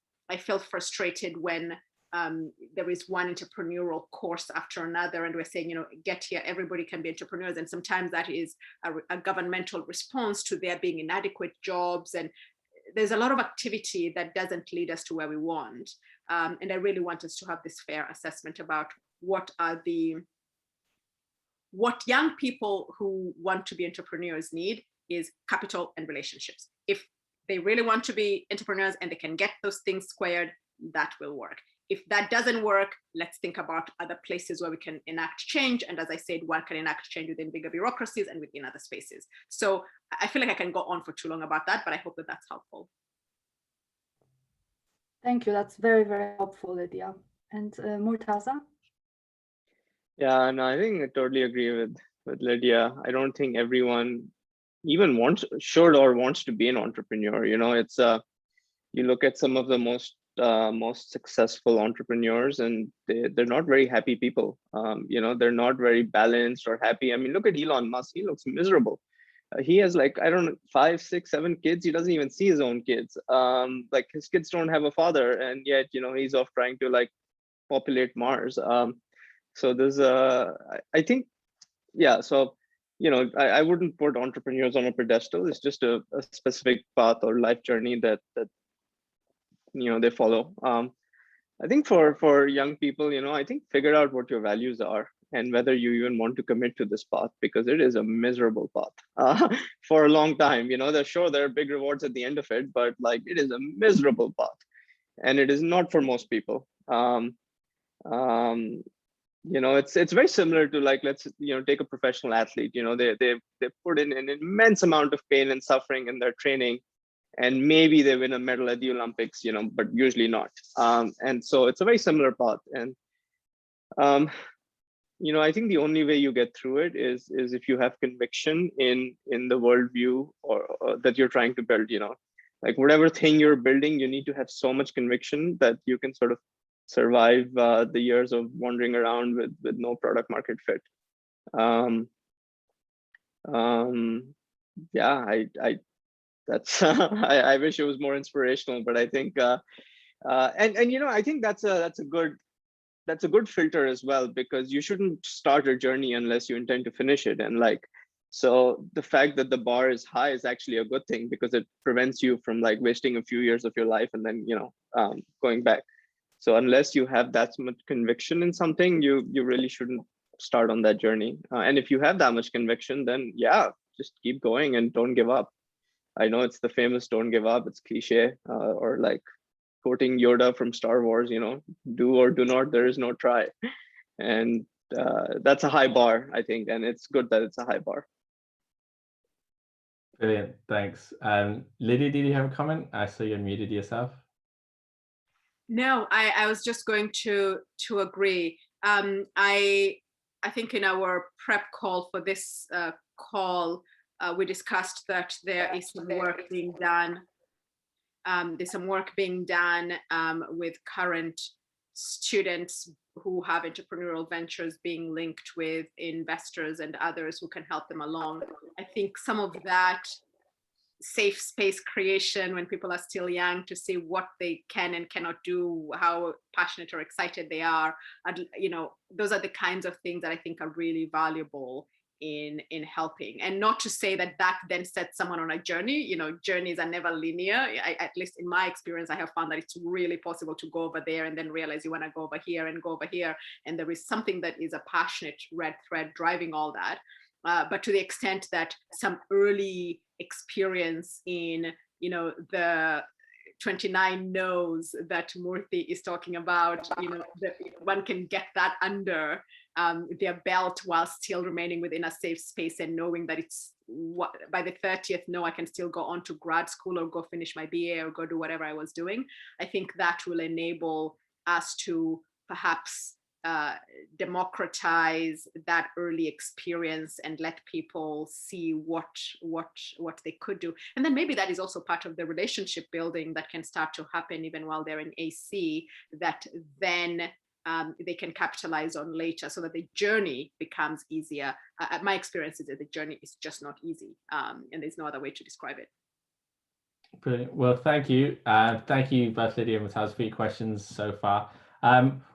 frustrated when there is one entrepreneurial course after another, and we're saying, get here, everybody can be entrepreneurs, and sometimes that is a governmental response to there being inadequate jobs, and there's a lot of activity that doesn't lead us to where we want. And I really want us to have this fair assessment about what young people who want to be entrepreneurs need is capital and relationships. If they really want to be entrepreneurs and they can get those things squared, that will work. If that doesn't work, let's think about other places where we can enact change. And as I said, one can enact change within bigger bureaucracies and within other spaces. So I feel like I can go on for too long about that, but I hope that that's helpful. Thank you. That's very, very helpful, Lydia. And Murtaza? Yeah, no, I think I totally agree with Lydia. I don't think everyone even wants to be an entrepreneur. It's you look at some of the most successful entrepreneurs, and they're not very happy people. They're not very balanced or happy. I mean, look at Elon Musk. He looks miserable. He has, like, I don't know, 5, 6, 7 kids. He doesn't even see his own kids. Like, his kids don't have a father, and yet he's off trying to, like, populate Mars. So there's I think, yeah. So I wouldn't put entrepreneurs on a pedestal. It's just a specific path or life journey that they follow. I think for young people, I think figure out what your values are and whether you even want to commit to this path, because it is a miserable path for a long time. There are big rewards at the end of it, but like, it is a miserable path, and it is not for most people. It's very similar to, like, let's take a professional athlete. They put in an immense amount of pain and suffering in their training, and maybe they win a medal at the Olympics, but usually not. And so it's a very similar path. And I think the only way you get through it is if you have conviction in the worldview or that you're trying to build. Like, whatever thing you're building, you need to have so much conviction that you can sort of survive the years of wandering around with no product market fit. Yeah, that's I wish it was more inspirational, but I think I think that's a good filter as well, because you shouldn't start a journey unless you intend to finish it. And like, so the fact that the bar is high is actually a good thing, because it prevents you from, like, wasting a few years of your life and then going back. So unless you have that much conviction in something, you really shouldn't start on that journey. And if you have that much conviction, then yeah, just keep going and don't give up. I know it's the famous "don't give up." It's cliche, or like quoting Yoda from Star Wars, do or do not, there is no try. And that's a high bar, I think, and it's good that it's a high bar. Brilliant, thanks. Lydia, did you have a comment? I saw you unmuted yourself. No, I was just going to agree. I think in our prep call for this call, we discussed that there is some work being done. There's some work being done with current students who have entrepreneurial ventures being linked with investors and others who can help them along. I think some of that safe space creation when people are still young to see what they can and cannot do, how passionate or excited they are, those are the kinds of things that I think are really valuable in helping. And not to say that then sets someone on a journey. Journeys are never linear. At least in my experience, I have found that it's really possible to go over there and then realize you want to go over here and go over here, and there is something that is a passionate red thread driving all that. But to the extent that some early experience in the 29 no's that Murthy is talking about, one can get that under their belt while still remaining within a safe space and knowing that it's by the 30th no, I can still go on to grad school or go finish my BA or go do whatever I was doing. I think that will enable us to perhaps democratize that early experience and let people see what they could do. And then maybe that is also part of the relationship building that can start to happen even while they're in AC, that then they can capitalize on later, so that the journey becomes easier. My experience is that the journey is just not easy, and there's no other way to describe it. Brilliant. Well, thank you. Thank you both, Lydia and Murtaza, for your questions so far.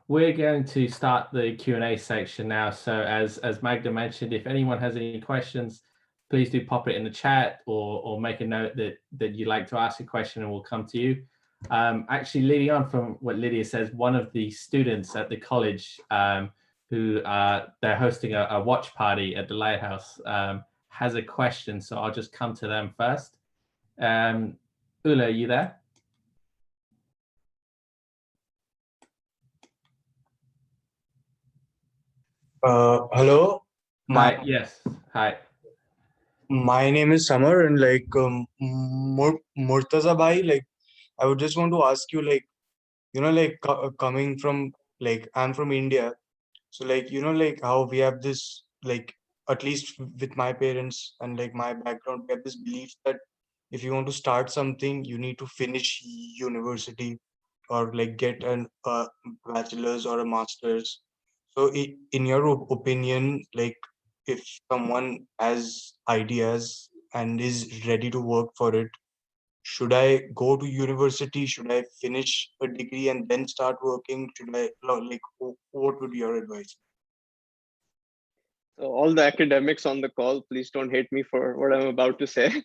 We're going to start the Q&A section now. So as Magda mentioned, if anyone has any questions, please do pop it in the chat or make a note that you'd like to ask a question and we'll come to you. Actually, leading on from what Lydia says, one of the students at the college who they're hosting a watch party at the Lighthouse has a question. So I'll just come to them first. Ula, are you there? Hello. Hi. Yes. Hi. My name is Samar, and like Murtaza bhai, like I would just want to ask you, like, like coming from, like, I'm from India, so like like how we have this, like, at least with my parents and like my background, we have this belief that if you want to start something, you need to finish university or like get an bachelor's or a master's. So in your opinion, like if someone has ideas and is ready to work for it, should I go to university? Should I finish a degree and then start working? Should I, like, what would be your advice? So all the academics on the call, please don't hate me for what I'm about to say.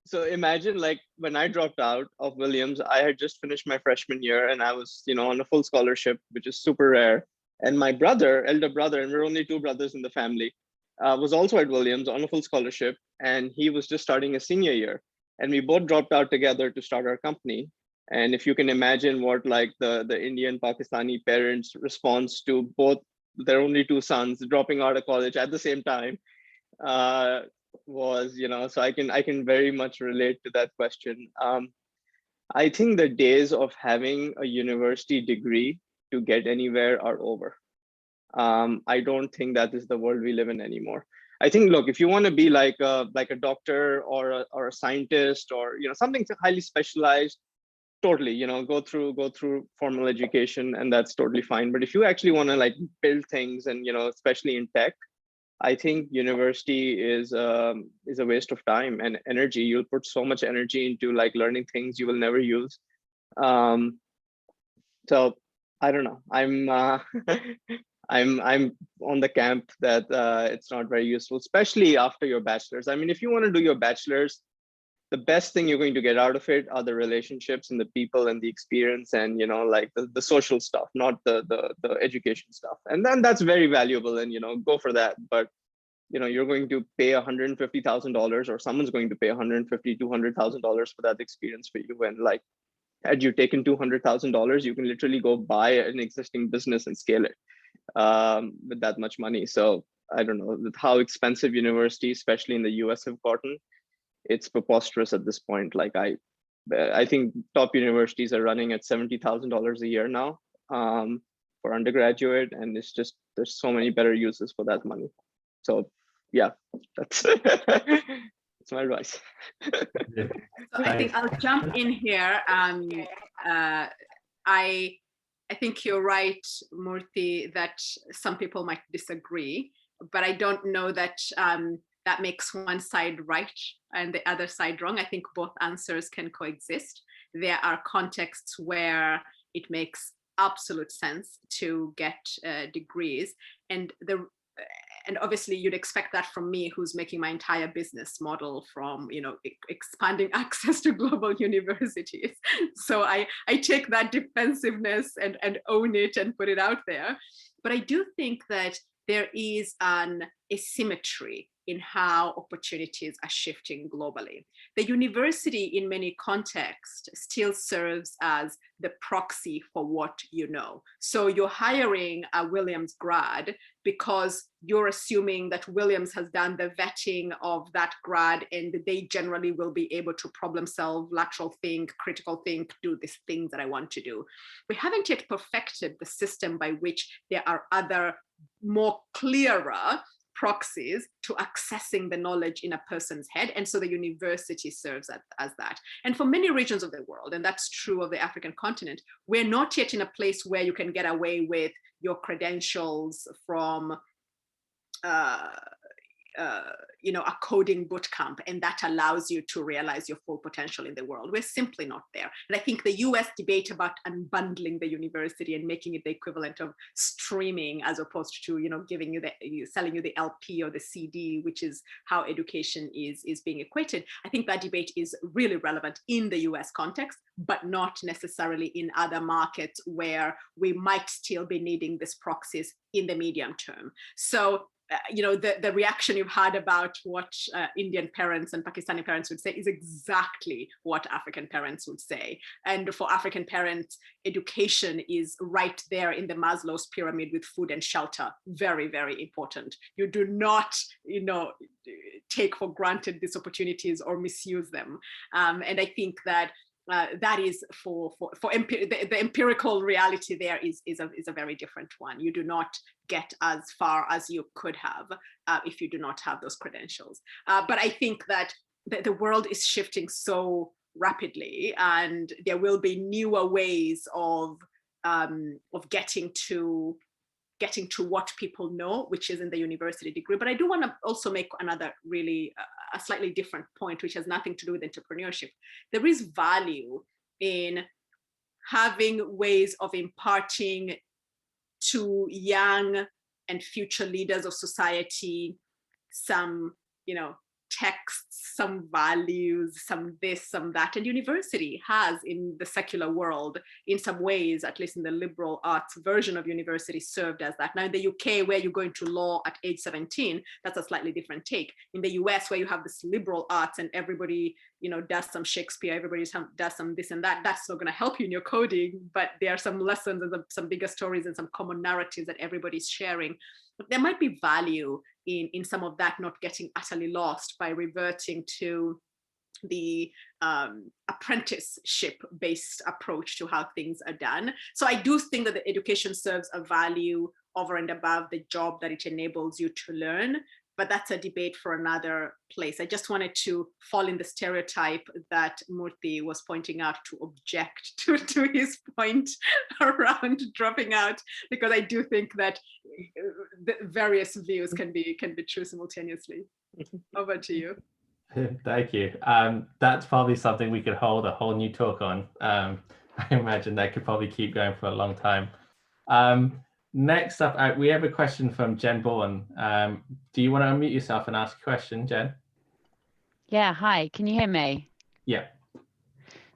So imagine, like, when I dropped out of Williams, I had just finished my freshman year and I was, on a full scholarship, which is super rare. And my brother, elder brother, and we're only two brothers in the family, was also at Williams on a full scholarship, and he was just starting a senior year. And we both dropped out together to start our company. And if you can imagine what like the Indian Pakistani parents' response to both their only two sons dropping out of college at the same time was, so I can very much relate to that question. I think the days of having a university degree to get anywhere are over. I don't think that is the world we live in anymore. I think, look, if you want to be like a doctor or a scientist or something highly specialized, totally, go through formal education, and that's totally fine. But if you actually want to like build things, and especially in tech, I think university is a waste of time and energy. You'll put so much energy into like learning things you will never use. So I don't know. I'm I'm on the camp that it's not very useful, especially after your bachelor's. I mean, if you want to do your bachelor's, the best thing you're going to get out of it are the relationships and the people and the experience and like the social stuff, not the education stuff. And then that's very valuable, and go for that. But you're going to pay $150,000, or someone's going to pay $150,000-$200,000 for that experience for you. And like, had you taken $200,000, you can literally go buy an existing business and scale it with that much money. So I don't know with how expensive universities, especially in the US, have gotten. It's preposterous at this point. Like I think top universities are running at $70,000 a year now for undergraduate, and it's just there's so many better uses for that money. So yeah, that's that's my advice. So I think I'll jump in here. I think you're right, Murthy, that some people might disagree, but I don't know that that makes one side right and the other side wrong. I think both answers can coexist. There are contexts where it makes absolute sense to get degrees, and obviously you'd expect that from me, who's making my entire business model from expanding access to global universities. So I take that defensiveness and own it and put it out there. But I do think that there is an asymmetry in how opportunities are shifting globally. The university in many contexts still serves as the proxy for what you know. So you're hiring a Williams grad because you're assuming that Williams has done the vetting of that grad and they generally will be able to problem solve, lateral think, critical think, do these things that I want to do. We haven't yet perfected the system by which there are other more clearer proxies to accessing the knowledge in a person's head. And so the university serves as that. And for many regions of the world, and that's true of the African continent, we're not yet in a place where you can get away with your credentials from a coding bootcamp, and that allows you to realize your full potential in the world. We're simply not there. And I think the US debate about unbundling the university and making it the equivalent of streaming as opposed to, giving you selling you the LP or the CD, which is how education is being equated. I think that debate is really relevant in the US context, but not necessarily in other markets where we might still be needing these proxies in the medium term. So the reaction you've had about what Indian parents and Pakistani parents would say is exactly what African parents would say. And for African parents, education is right there in the Maslow's pyramid with food and shelter. Very, very important. You do not, take for granted these opportunities or misuse them. And I think that that is the empirical reality there is a very different one. You do not get as far as you could have if you do not have those credentials. But I think that the world is shifting so rapidly, and there will be newer ways of getting to what people know, which is in the university degree. But I do want to also make another a slightly different point, which has nothing to do with entrepreneurship. There is value in having ways of imparting to young and future leaders of society some, texts, some values, some this, some that. And university has, in the secular world, in some ways, at least in the liberal arts version of university, served as that. Now in the UK, where you go into law at age 17, that's a slightly different take. In the US, where you have this liberal arts and everybody, does some Shakespeare, everybody does some this and that, that's not going to help you in your coding, but there are some lessons and some bigger stories and some common narratives that everybody's sharing. But there might be value in some of that not getting utterly lost by reverting to the apprenticeship-based approach to how things are done. So I do think that the education serves a value over and above the job that it enables you to learn, but that's a debate for another place. I just wanted to fall in the stereotype that Murthy was pointing out to object to his point around dropping out, because I do think that the various views can be true simultaneously. Over to you. Thank you. That's probably something we could hold a whole new talk on. I imagine that could probably keep going for a long time. Next up, we have a question from Jen Bourne. Do you want to unmute yourself and ask a question, Jen? Yeah, hi, can you hear me? Yeah.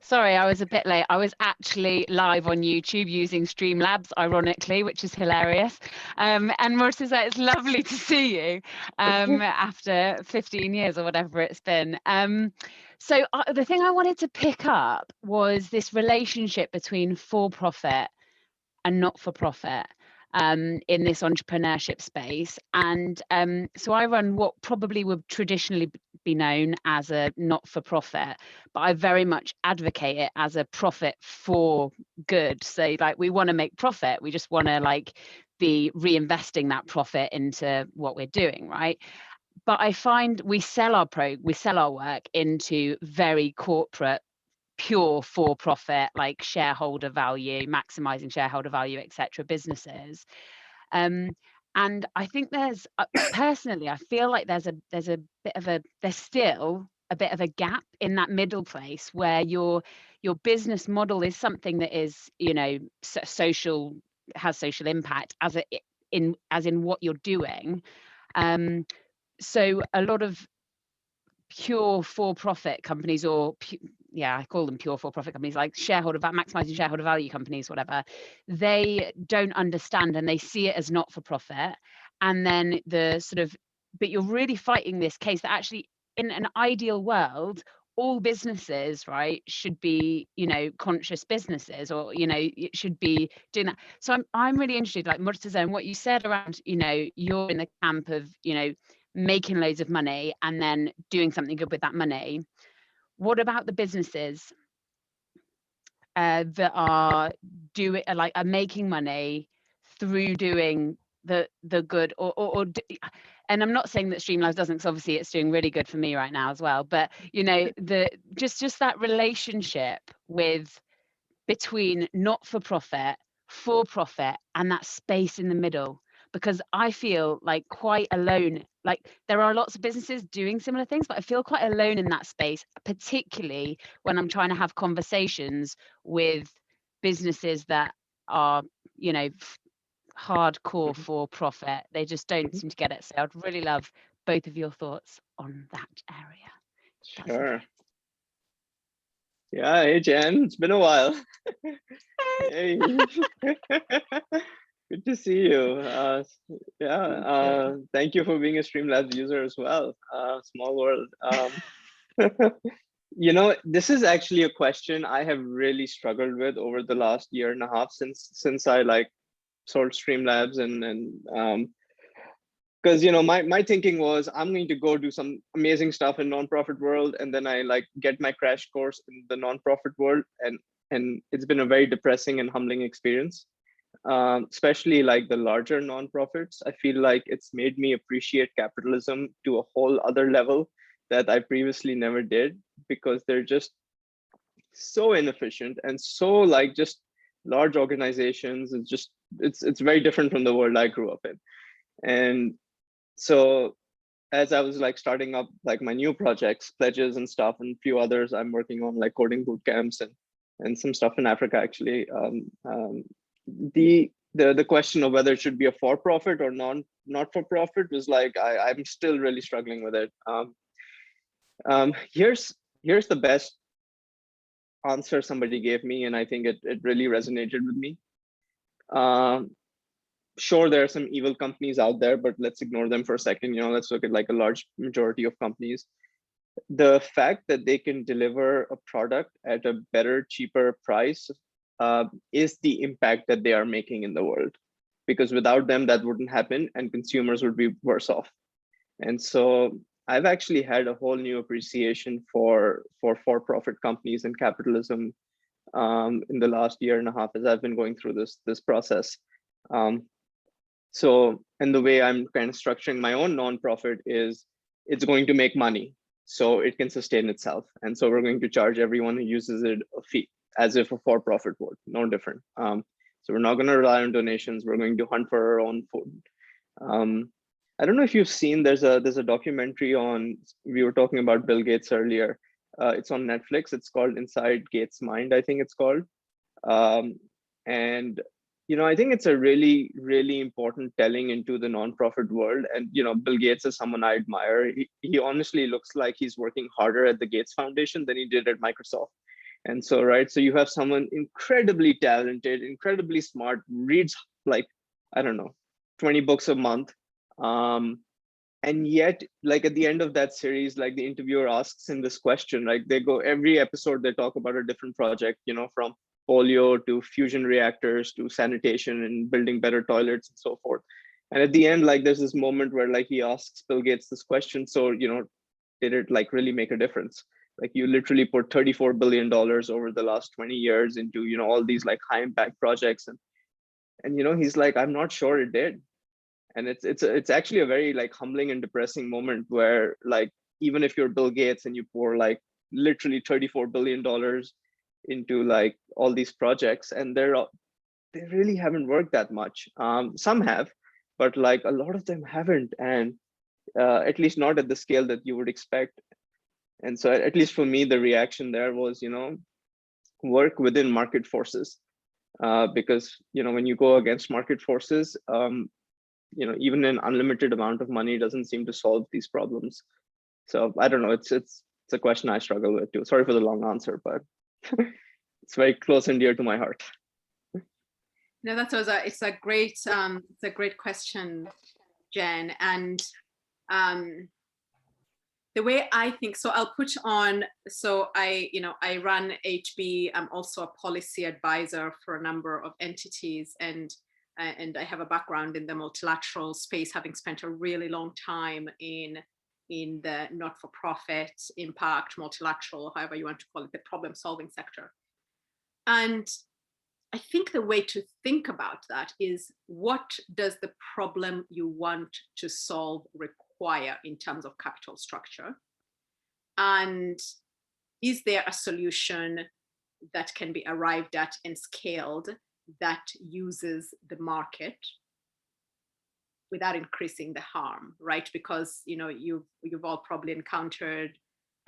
Sorry, I was a bit late. I was actually live on YouTube using Streamlabs, ironically, which is hilarious. And Murtaza, it's lovely to see you after 15 years or whatever it's been. So the thing I wanted to pick up was this relationship between for-profit and not-for-profit in this entrepreneurship space. And so I run what probably would traditionally be known as a not-for-profit, but I very much advocate it as a profit for good. So we want to make profit, we just want to be reinvesting that profit into what we're doing, right? But I find we sell our work into very corporate, pure for-profit, like shareholder value, maximizing shareholder value, etc. businesses. And I think there's personally, I feel like there's still a bit of a gap in that middle place where your business model is something that is, social, has social impact as in what you're doing. So a lot of pure for-profit companies, or I call them pure for-profit companies, like maximizing shareholder value companies, whatever, they don't understand and they see it as not-for-profit. And then the sort of but you're really fighting this case that actually in an ideal world, all businesses, right, should be, you know, conscious businesses, or, you know, it should be doing that. So I'm really interested, like Murtaza, and what you said around, you know, you're in the camp of, you know, making loads of money and then doing something good with that money. What about the businesses that are making money through doing the good, and I'm not saying that Streamlabs doesn't, because obviously it's doing really good for me right now as well, but you know, the just that relationship between not-for-profit, for-profit, and that space in the middle, because I feel like quite alone. Like there are lots of businesses doing similar things, but I feel quite alone in that space, particularly when I'm trying to have conversations with businesses that are, you know, hardcore for profit. They just don't seem to get it. So I'd really love both of your thoughts on that area. Sure. Okay. Yeah, hey Jen, it's been a while. Hey. Good to see you. Thank you for being a Streamlabs user as well. Small world. You know, this is actually a question I have really struggled with over the last year and a half since I like sold Streamlabs, and because you know my thinking was I'm going to go do some amazing stuff in nonprofit world, and then I like get my crash course in the nonprofit world, and it's been a very depressing and humbling experience. Especially like the larger nonprofits, I feel like it's made me appreciate capitalism to a whole other level that I previously never did, because they're just so inefficient and so like just large organizations. It's very different from the world I grew up in. And so as I was like starting up like my new projects, pledges and stuff, and a few others I'm working on, like coding boot camps and some stuff in Africa actually. The question of whether it should be a for-profit or not for profit was like I'm still really struggling with it. Here's the best answer somebody gave me, and I think it really resonated with me. Sure, there are some evil companies out there, but let's ignore them for a second. You know, let's look at like a large majority of companies. The fact that they can deliver a product at a better, cheaper price is the impact that they are making in the world, because without them that wouldn't happen and consumers would be worse off. And so I've actually had a whole new appreciation for for-profit companies and capitalism in the last year and a half as I've been going through this process. So, and the way I'm kind of structuring my own nonprofit is it's going to make money so it can sustain itself. And so we're going to charge everyone who uses it a fee, as if a for-profit would, no different. So we're not going to rely on donations. We're going to hunt for our own food. I don't know if you've seen, there's a documentary on, we were talking about Bill Gates earlier. It's on Netflix. It's called Inside Gates' Mind, I think it's called. And you know, I think it's a really, really important telling into the nonprofit world. And, you know, Bill Gates is someone I admire. He honestly looks like he's working harder at the Gates Foundation than he did at Microsoft. And so, right, so you have someone incredibly talented, incredibly smart, reads like, I don't know, 20 books a month. And yet, like at the end of that series, like the interviewer asks him this question, like they go, every episode, they talk about a different project, you know, from polio to fusion reactors to sanitation and building better toilets and so forth. And at the end, like there's this moment where like he asks Bill Gates this question. So, you know, did it like really make a difference? Like you literally put $34 billion over the last 20 years into, you know, all these like high impact projects. And you know, he's like, I'm not sure it did. And it's actually a very like humbling and depressing moment where like, even if you're Bill Gates and you pour like literally $34 billion into like all these projects, and they really haven't worked that much. Some have, but like a lot of them haven't, and at least not at the scale that you would expect. And so at least for me, the reaction there was, you know, work within market forces, because, you know, when you go against market forces, you know, even an unlimited amount of money doesn't seem to solve these problems. So I don't know, it's a question I struggle with too. Sorry for the long answer, but it's very close and dear to my heart. No, it's a great question, Jen. And The way I think, so I'll put on, so I run HB. I'm also a policy advisor for a number of entities, and I have a background in the multilateral space, having spent a really long time in the not-for-profit, impact, multilateral, however you want to call it, the problem-solving sector. And I think the way to think about that is, what does the problem you want to solve require in terms of capital structure? And is there a solution that can be arrived at and scaled that uses the market without increasing the harm, right? Because you've all probably encountered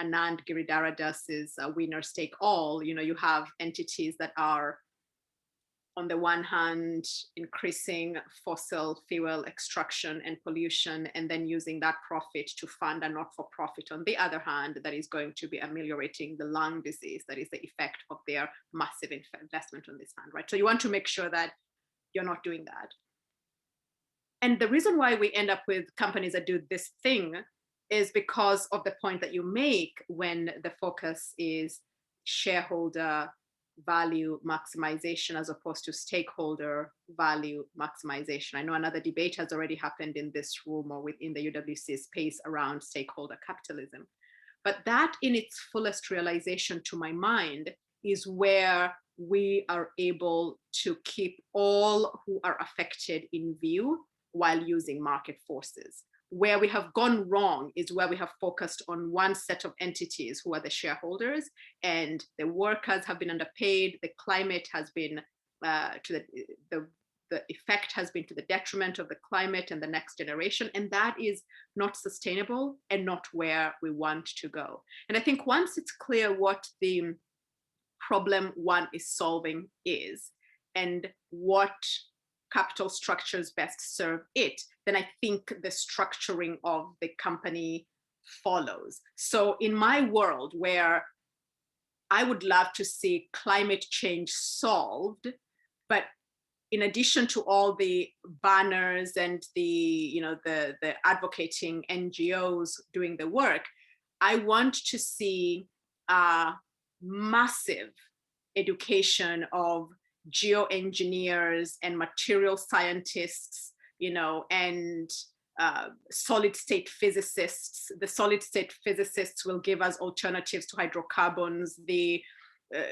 Anand Giridharadas' winner take all. You have entities that are, on the one hand, increasing fossil fuel extraction and pollution, and then using that profit to fund a not-for-profit on the other hand that is going to be ameliorating the lung disease that is the effect of their massive investment on this hand, right? So you want to make sure that you're not doing that. And the reason why we end up with companies that do this thing is because of the point that you make, when the focus is shareholder value maximization as opposed to stakeholder value maximization. I know another debate has already happened in this room or within the UWC space around stakeholder capitalism. But that, in its fullest realization, to my mind, is where we are able to keep all who are affected in view while using market forces. Where we have gone wrong is where we have focused on one set of entities who are the shareholders, and the workers have been underpaid, the climate has been the effect has been to the detriment of the climate and the next generation, and that is not sustainable and not where we want to go. And I think once it's clear what the problem one is solving is and what capital structures best serve it, then I think the structuring of the company follows. So in my world, where I would love to see climate change solved, but in addition to all the banners and the advocating NGOs doing the work, I want to see a massive education of geoengineers and material scientists, and solid state physicists. The solid state physicists will give us alternatives to hydrocarbons. The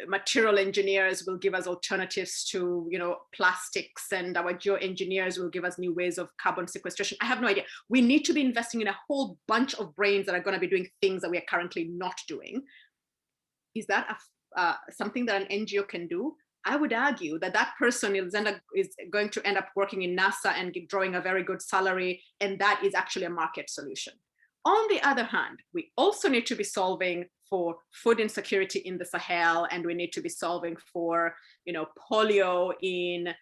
material engineers will give us alternatives to plastics, and our geoengineers will give us new ways of carbon sequestration. I have no idea. We need to be investing in a whole bunch of brains that are going to be doing things that we are currently not doing. Is that something that an NGO can do? I would argue that that person is going to end up working in NASA and drawing a very good salary, and that is actually a market solution. On the other hand, we also need to be solving for food insecurity in the Sahel, and we need to be solving for polio in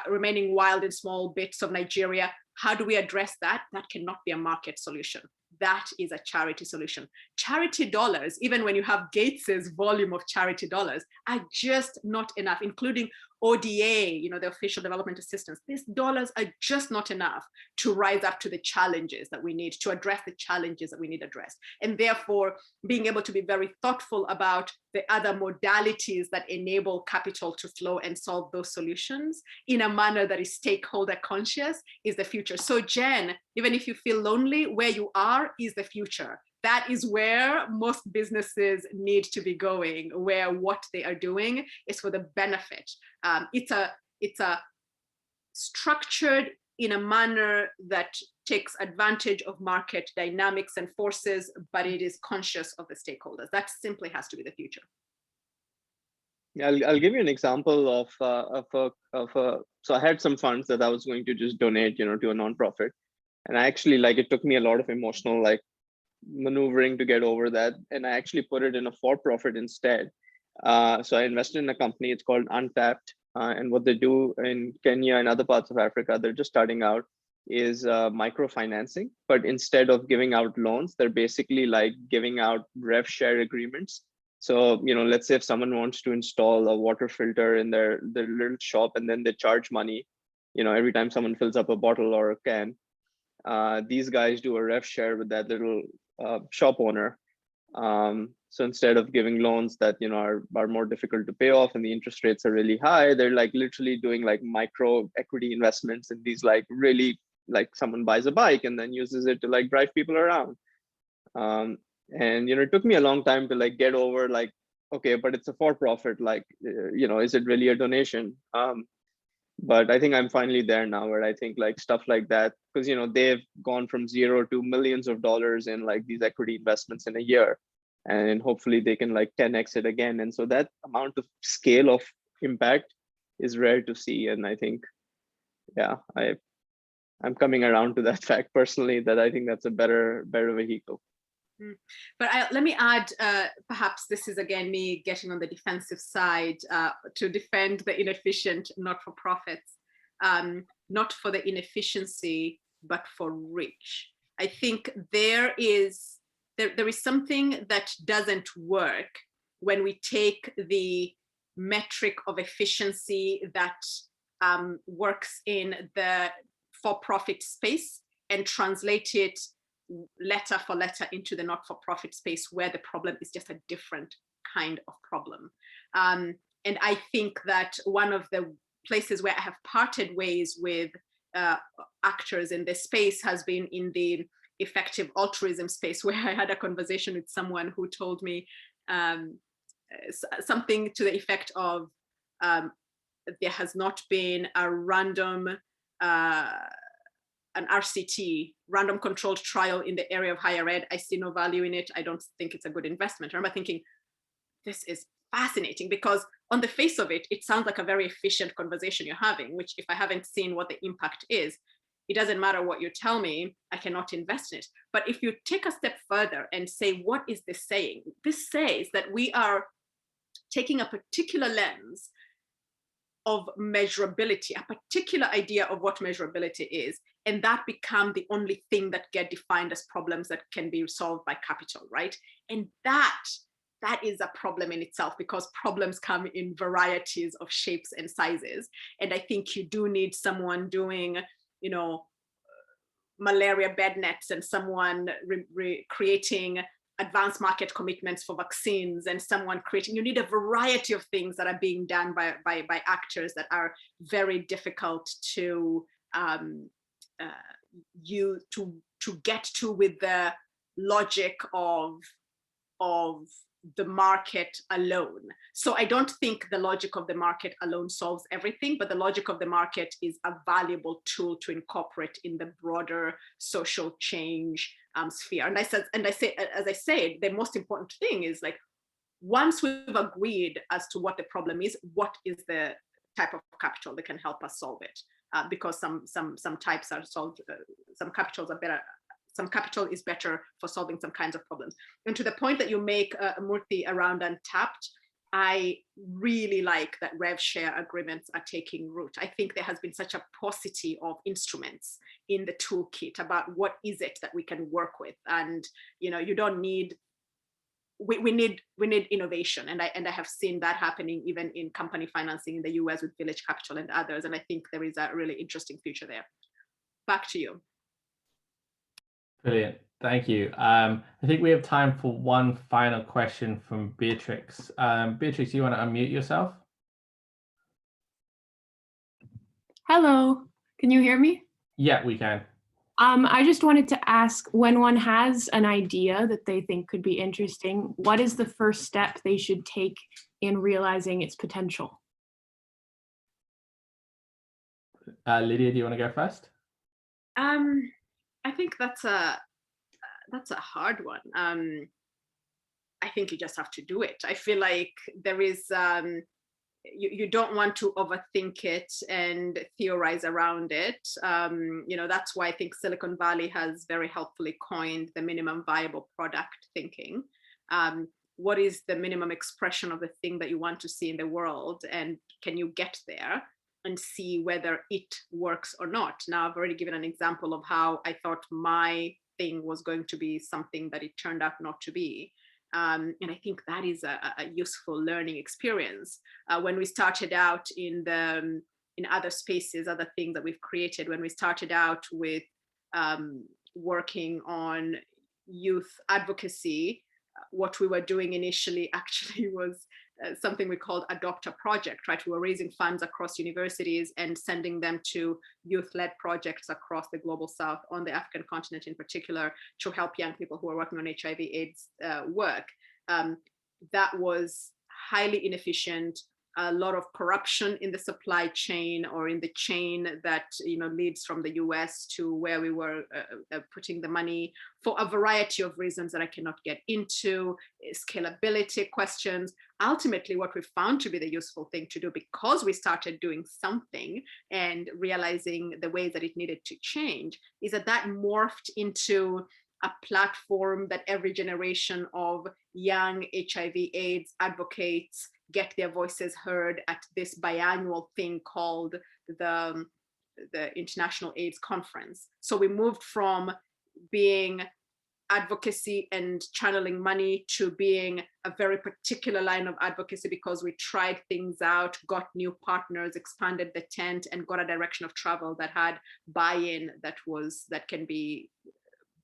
remaining wild in small bits of Nigeria. How do we address that? That cannot be a market solution. That is a charity solution. Charity dollars, even when you have Gates's volume of charity dollars, are just not enough, including ODA, the official development assistance. These dollars are just not enough to rise up to the challenges that we need, to address the challenges that we need addressed. And therefore, being able to be very thoughtful about the other modalities that enable capital to flow and solve those solutions in a manner that is stakeholder conscious is the future. So Jen, even if you feel lonely, where you are is the future. That is where most businesses need to be going, where what they are doing is for the benefit. It's a structured in a manner that takes advantage of market dynamics and forces, but it is conscious of the stakeholders. That simply has to be the future. Yeah, I'll give you an example so I had some funds that I was going to just donate, to a nonprofit, and I actually it took me a lot of emotional maneuvering to get over that, and I actually put it in a for-profit instead. So I invested in a company. It's called Untapped, and what they do in Kenya and other parts of Africa, they're just starting out, is microfinancing. But instead of giving out loans, they're basically giving out rev share agreements. So let's say if someone wants to install a water filter in their little shop, and then they charge money every time someone fills up a bottle or a can. these guys do a rev share with that little shop owner. So instead of giving loans that are more difficult to pay off and the interest rates are really high, they're like literally doing like micro equity investments in these like really, like someone buys a bike and then uses it to like drive people around. And it took me a long time to like get over like, okay, but it's a for-profit, like is it really a donation? But I think I'm finally there now, where I think like stuff like that, because they've gone from zero to millions of dollars in like these equity investments in a year, and hopefully they can like 10x it again. And so that amount of scale of impact is rare to see. And I think, yeah, I'm coming around to that fact personally, that I think that's a better vehicle. But let me add, perhaps this is again me getting on the defensive side to defend the inefficient not-for-profits, not for the inefficiency, but for reach. I think there is something that doesn't work when we take the metric of efficiency that works in the for-profit space and translate it letter for letter into the not-for-profit space, where the problem is just a different kind of problem. And I think that one of the places where I have parted ways with actors in this space has been in the effective altruism space, where I had a conversation with someone who told me something to the effect of there has not been a random an RCT, random controlled trial in the area of higher ed. I see no value in it. I don't think it's a good investment. I remember thinking, this is fascinating, because on the face of it, it sounds like a very efficient conversation you're having, which if I haven't seen what the impact is, it doesn't matter what you tell me, I cannot invest in it. But if you take a step further and say, what is this saying? This says that we are taking a particular lens of measurability, a particular idea of what measurability is, and that become the only thing that get defined as problems that can be solved by capital, right? And that is a problem in itself, because problems come in varieties of shapes and sizes. And I think you do need someone doing, malaria bed nets, and someone creating advanced market commitments for vaccines, and someone creating, you need a variety of things that are being done by actors that are very difficult to get to with the logic of the market alone. So I don't think the logic of the market alone solves everything, but the logic of the market is a valuable tool to incorporate in the broader social change sphere. And as I said, the most important thing is, like, once we've agreed as to what the problem is, what is the type of capital that can help us solve it? Because some types are solved, some capitals are better. Some capital is better for solving some kinds of problems. And to the point that you make, Murthy, around Untapped, I really like that rev share agreements are taking root. I think there has been such a paucity of instruments in the toolkit about what is it that we can work with. And you don't need, we need innovation. And I have seen that happening even in company financing in the US with Village Capital and others. And I think there is a really interesting future there. Back to you. Brilliant. Thank you. I think we have time for one final question from Beatrix. Beatrix, you want to unmute yourself? Hello, can you hear me? Yeah, we can. I just wanted to ask, when one has an idea that they think could be interesting, what is the first step they should take in realizing its potential? Lydia, do you want to go first? I think that's a hard one. I think you just have to do it. I feel like there is, you don't want to overthink it and theorize around it. That's why I think Silicon Valley has very helpfully coined the minimum viable product thinking. What is the minimum expression of the thing that you want to see in the world, and can you get there and see whether it works or not? Now, I've already given an example of how I thought my thing was going to be something that it turned out not to be. And I think that is a useful learning experience. When we started out in other spaces, other things that we've created, when we started out with working on youth advocacy, what we were doing initially actually was something we called Adopt a Project, right? We were raising funds across universities and sending them to youth-led projects across the global south, on the African continent in particular, to help young people who are working on HIV/AIDS work. That was highly inefficient, a lot of corruption in the supply chain, or in the chain that leads from the US to where we were putting the money, for a variety of reasons that I cannot get into, scalability questions. Ultimately, what we found to be the useful thing to do, because we started doing something and realizing the ways that it needed to change, is that morphed into a platform that every generation of young HIV/AIDS advocates get their voices heard at this biannual thing called the International AIDS Conference. So we moved from being advocacy and channeling money to being a very particular line of advocacy, because we tried things out, got new partners, expanded the tent, and got a direction of travel that had buy-in that can be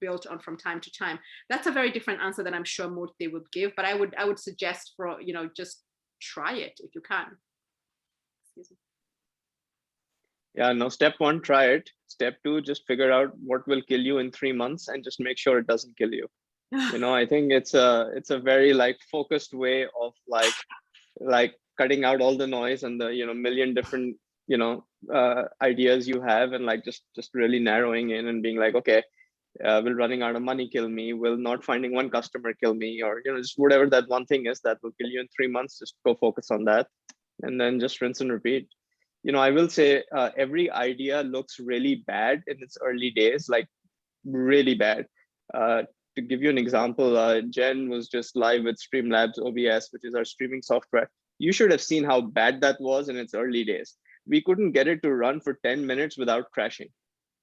built on from time to time. That's a very different answer than I'm sure Murthy would give, but I would suggest for just try it if you can. Excuse me. Yeah, no, step one, try it. Step two, just figure out what will kill you in 3 months and just make sure it doesn't kill you. I think it's a very focused way of cutting out all the noise and the million different ideas you have, and just really narrowing in and being like, okay, will running out of money kill me? Will not finding one customer kill me? Or just whatever that one thing is that will kill you in 3 months, just go focus on that, and then just rinse and repeat. I will say every idea looks really bad in its early days, really bad. To give you an example, Jen was just live with Streamlabs OBS, which is our streaming software. You should have seen how bad that was in its early days. We couldn't get it to run for 10 minutes without crashing.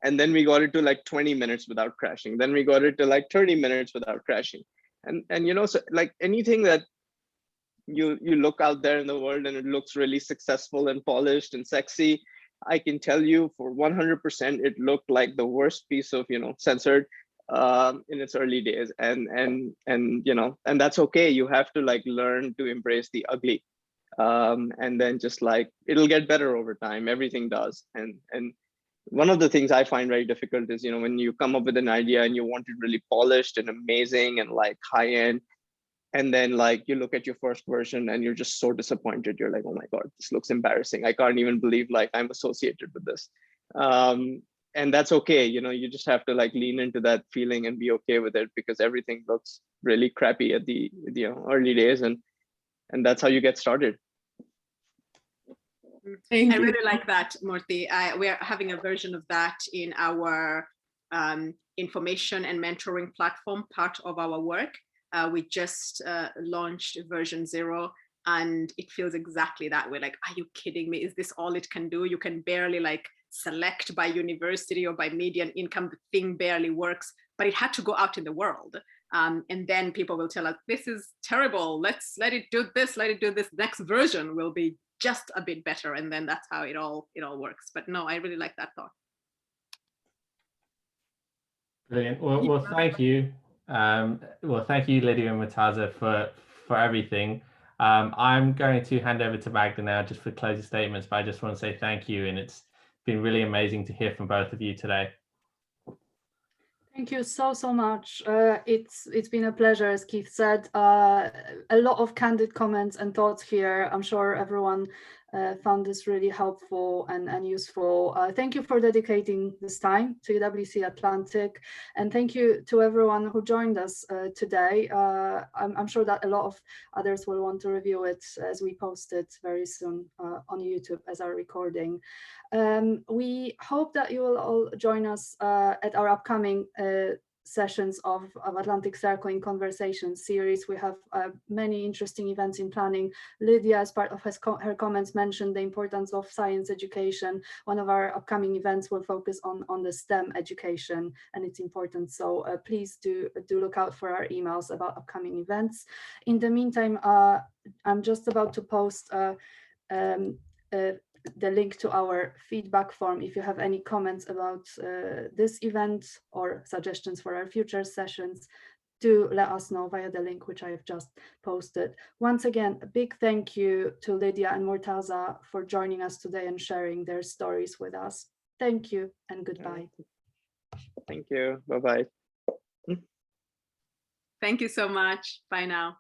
And then we got it to 20 minutes without crashing. Then we got it to 30 minutes without crashing. And so anything that you look out there in the world and it looks really successful and polished and sexy, I can tell you for 100% it looked like the worst piece of censored in its early days. And that's okay. You have to learn to embrace the ugly, and then just it'll get better over time. Everything does. And one of the things I find very difficult is when you come up with an idea and you want it really polished and amazing and high end, and then you look at your first version and you're just so disappointed. You're like, oh my God, this looks embarrassing. I can't even believe I'm associated with this. And that's okay. You just have to lean into that feeling and be okay with it, because everything looks really crappy at the early days, and that's how you get started. I really like that, Murthy. We are having a version of that in our information and mentoring platform, part of our work. We just launched version 0, and it feels exactly that way. Are you kidding me? Is this all it can do? You can barely select by university or by median income. The thing barely works, but it had to go out in the world. And then people will tell us, this is terrible. Let's let it do this. Let it do this. Next version will be just a bit better. And then that's how it all works. But no, I really like that thought. Brilliant. Well, thank you. Thank you, Lydiah and Murtaza, for everything. I'm going to hand over to Magda now just for closing statements, but I just want to say thank you, and it's been really amazing to hear from both of you today. Thank you so much. It's been a pleasure, as Keith said. A lot of candid comments and thoughts here. I'm sure everyone found this really helpful and useful. Thank you for dedicating this time to UWC Atlantic, and thank you to everyone who joined us today. I'm sure that a lot of others will want to review it as we post it very soon on YouTube as our recording. We hope that you will all join us at our upcoming sessions of Atlantic Circle InConversation series. We have many interesting events in planning. Lydiah, as part of her comments, mentioned the importance of science education. One of our upcoming events will focus on the STEM education and its importance. So please do look out for our emails about upcoming events. In the meantime, I'm just about to post the link to our feedback form. If you have any comments about this event or suggestions for our future sessions, do let us know via the link which I have just posted. Once again, a big thank you to Lydia and Murtaza for joining us today and sharing their stories with us. Thank you and goodbye. Thank you. Bye-bye. Thank you so much. Bye now.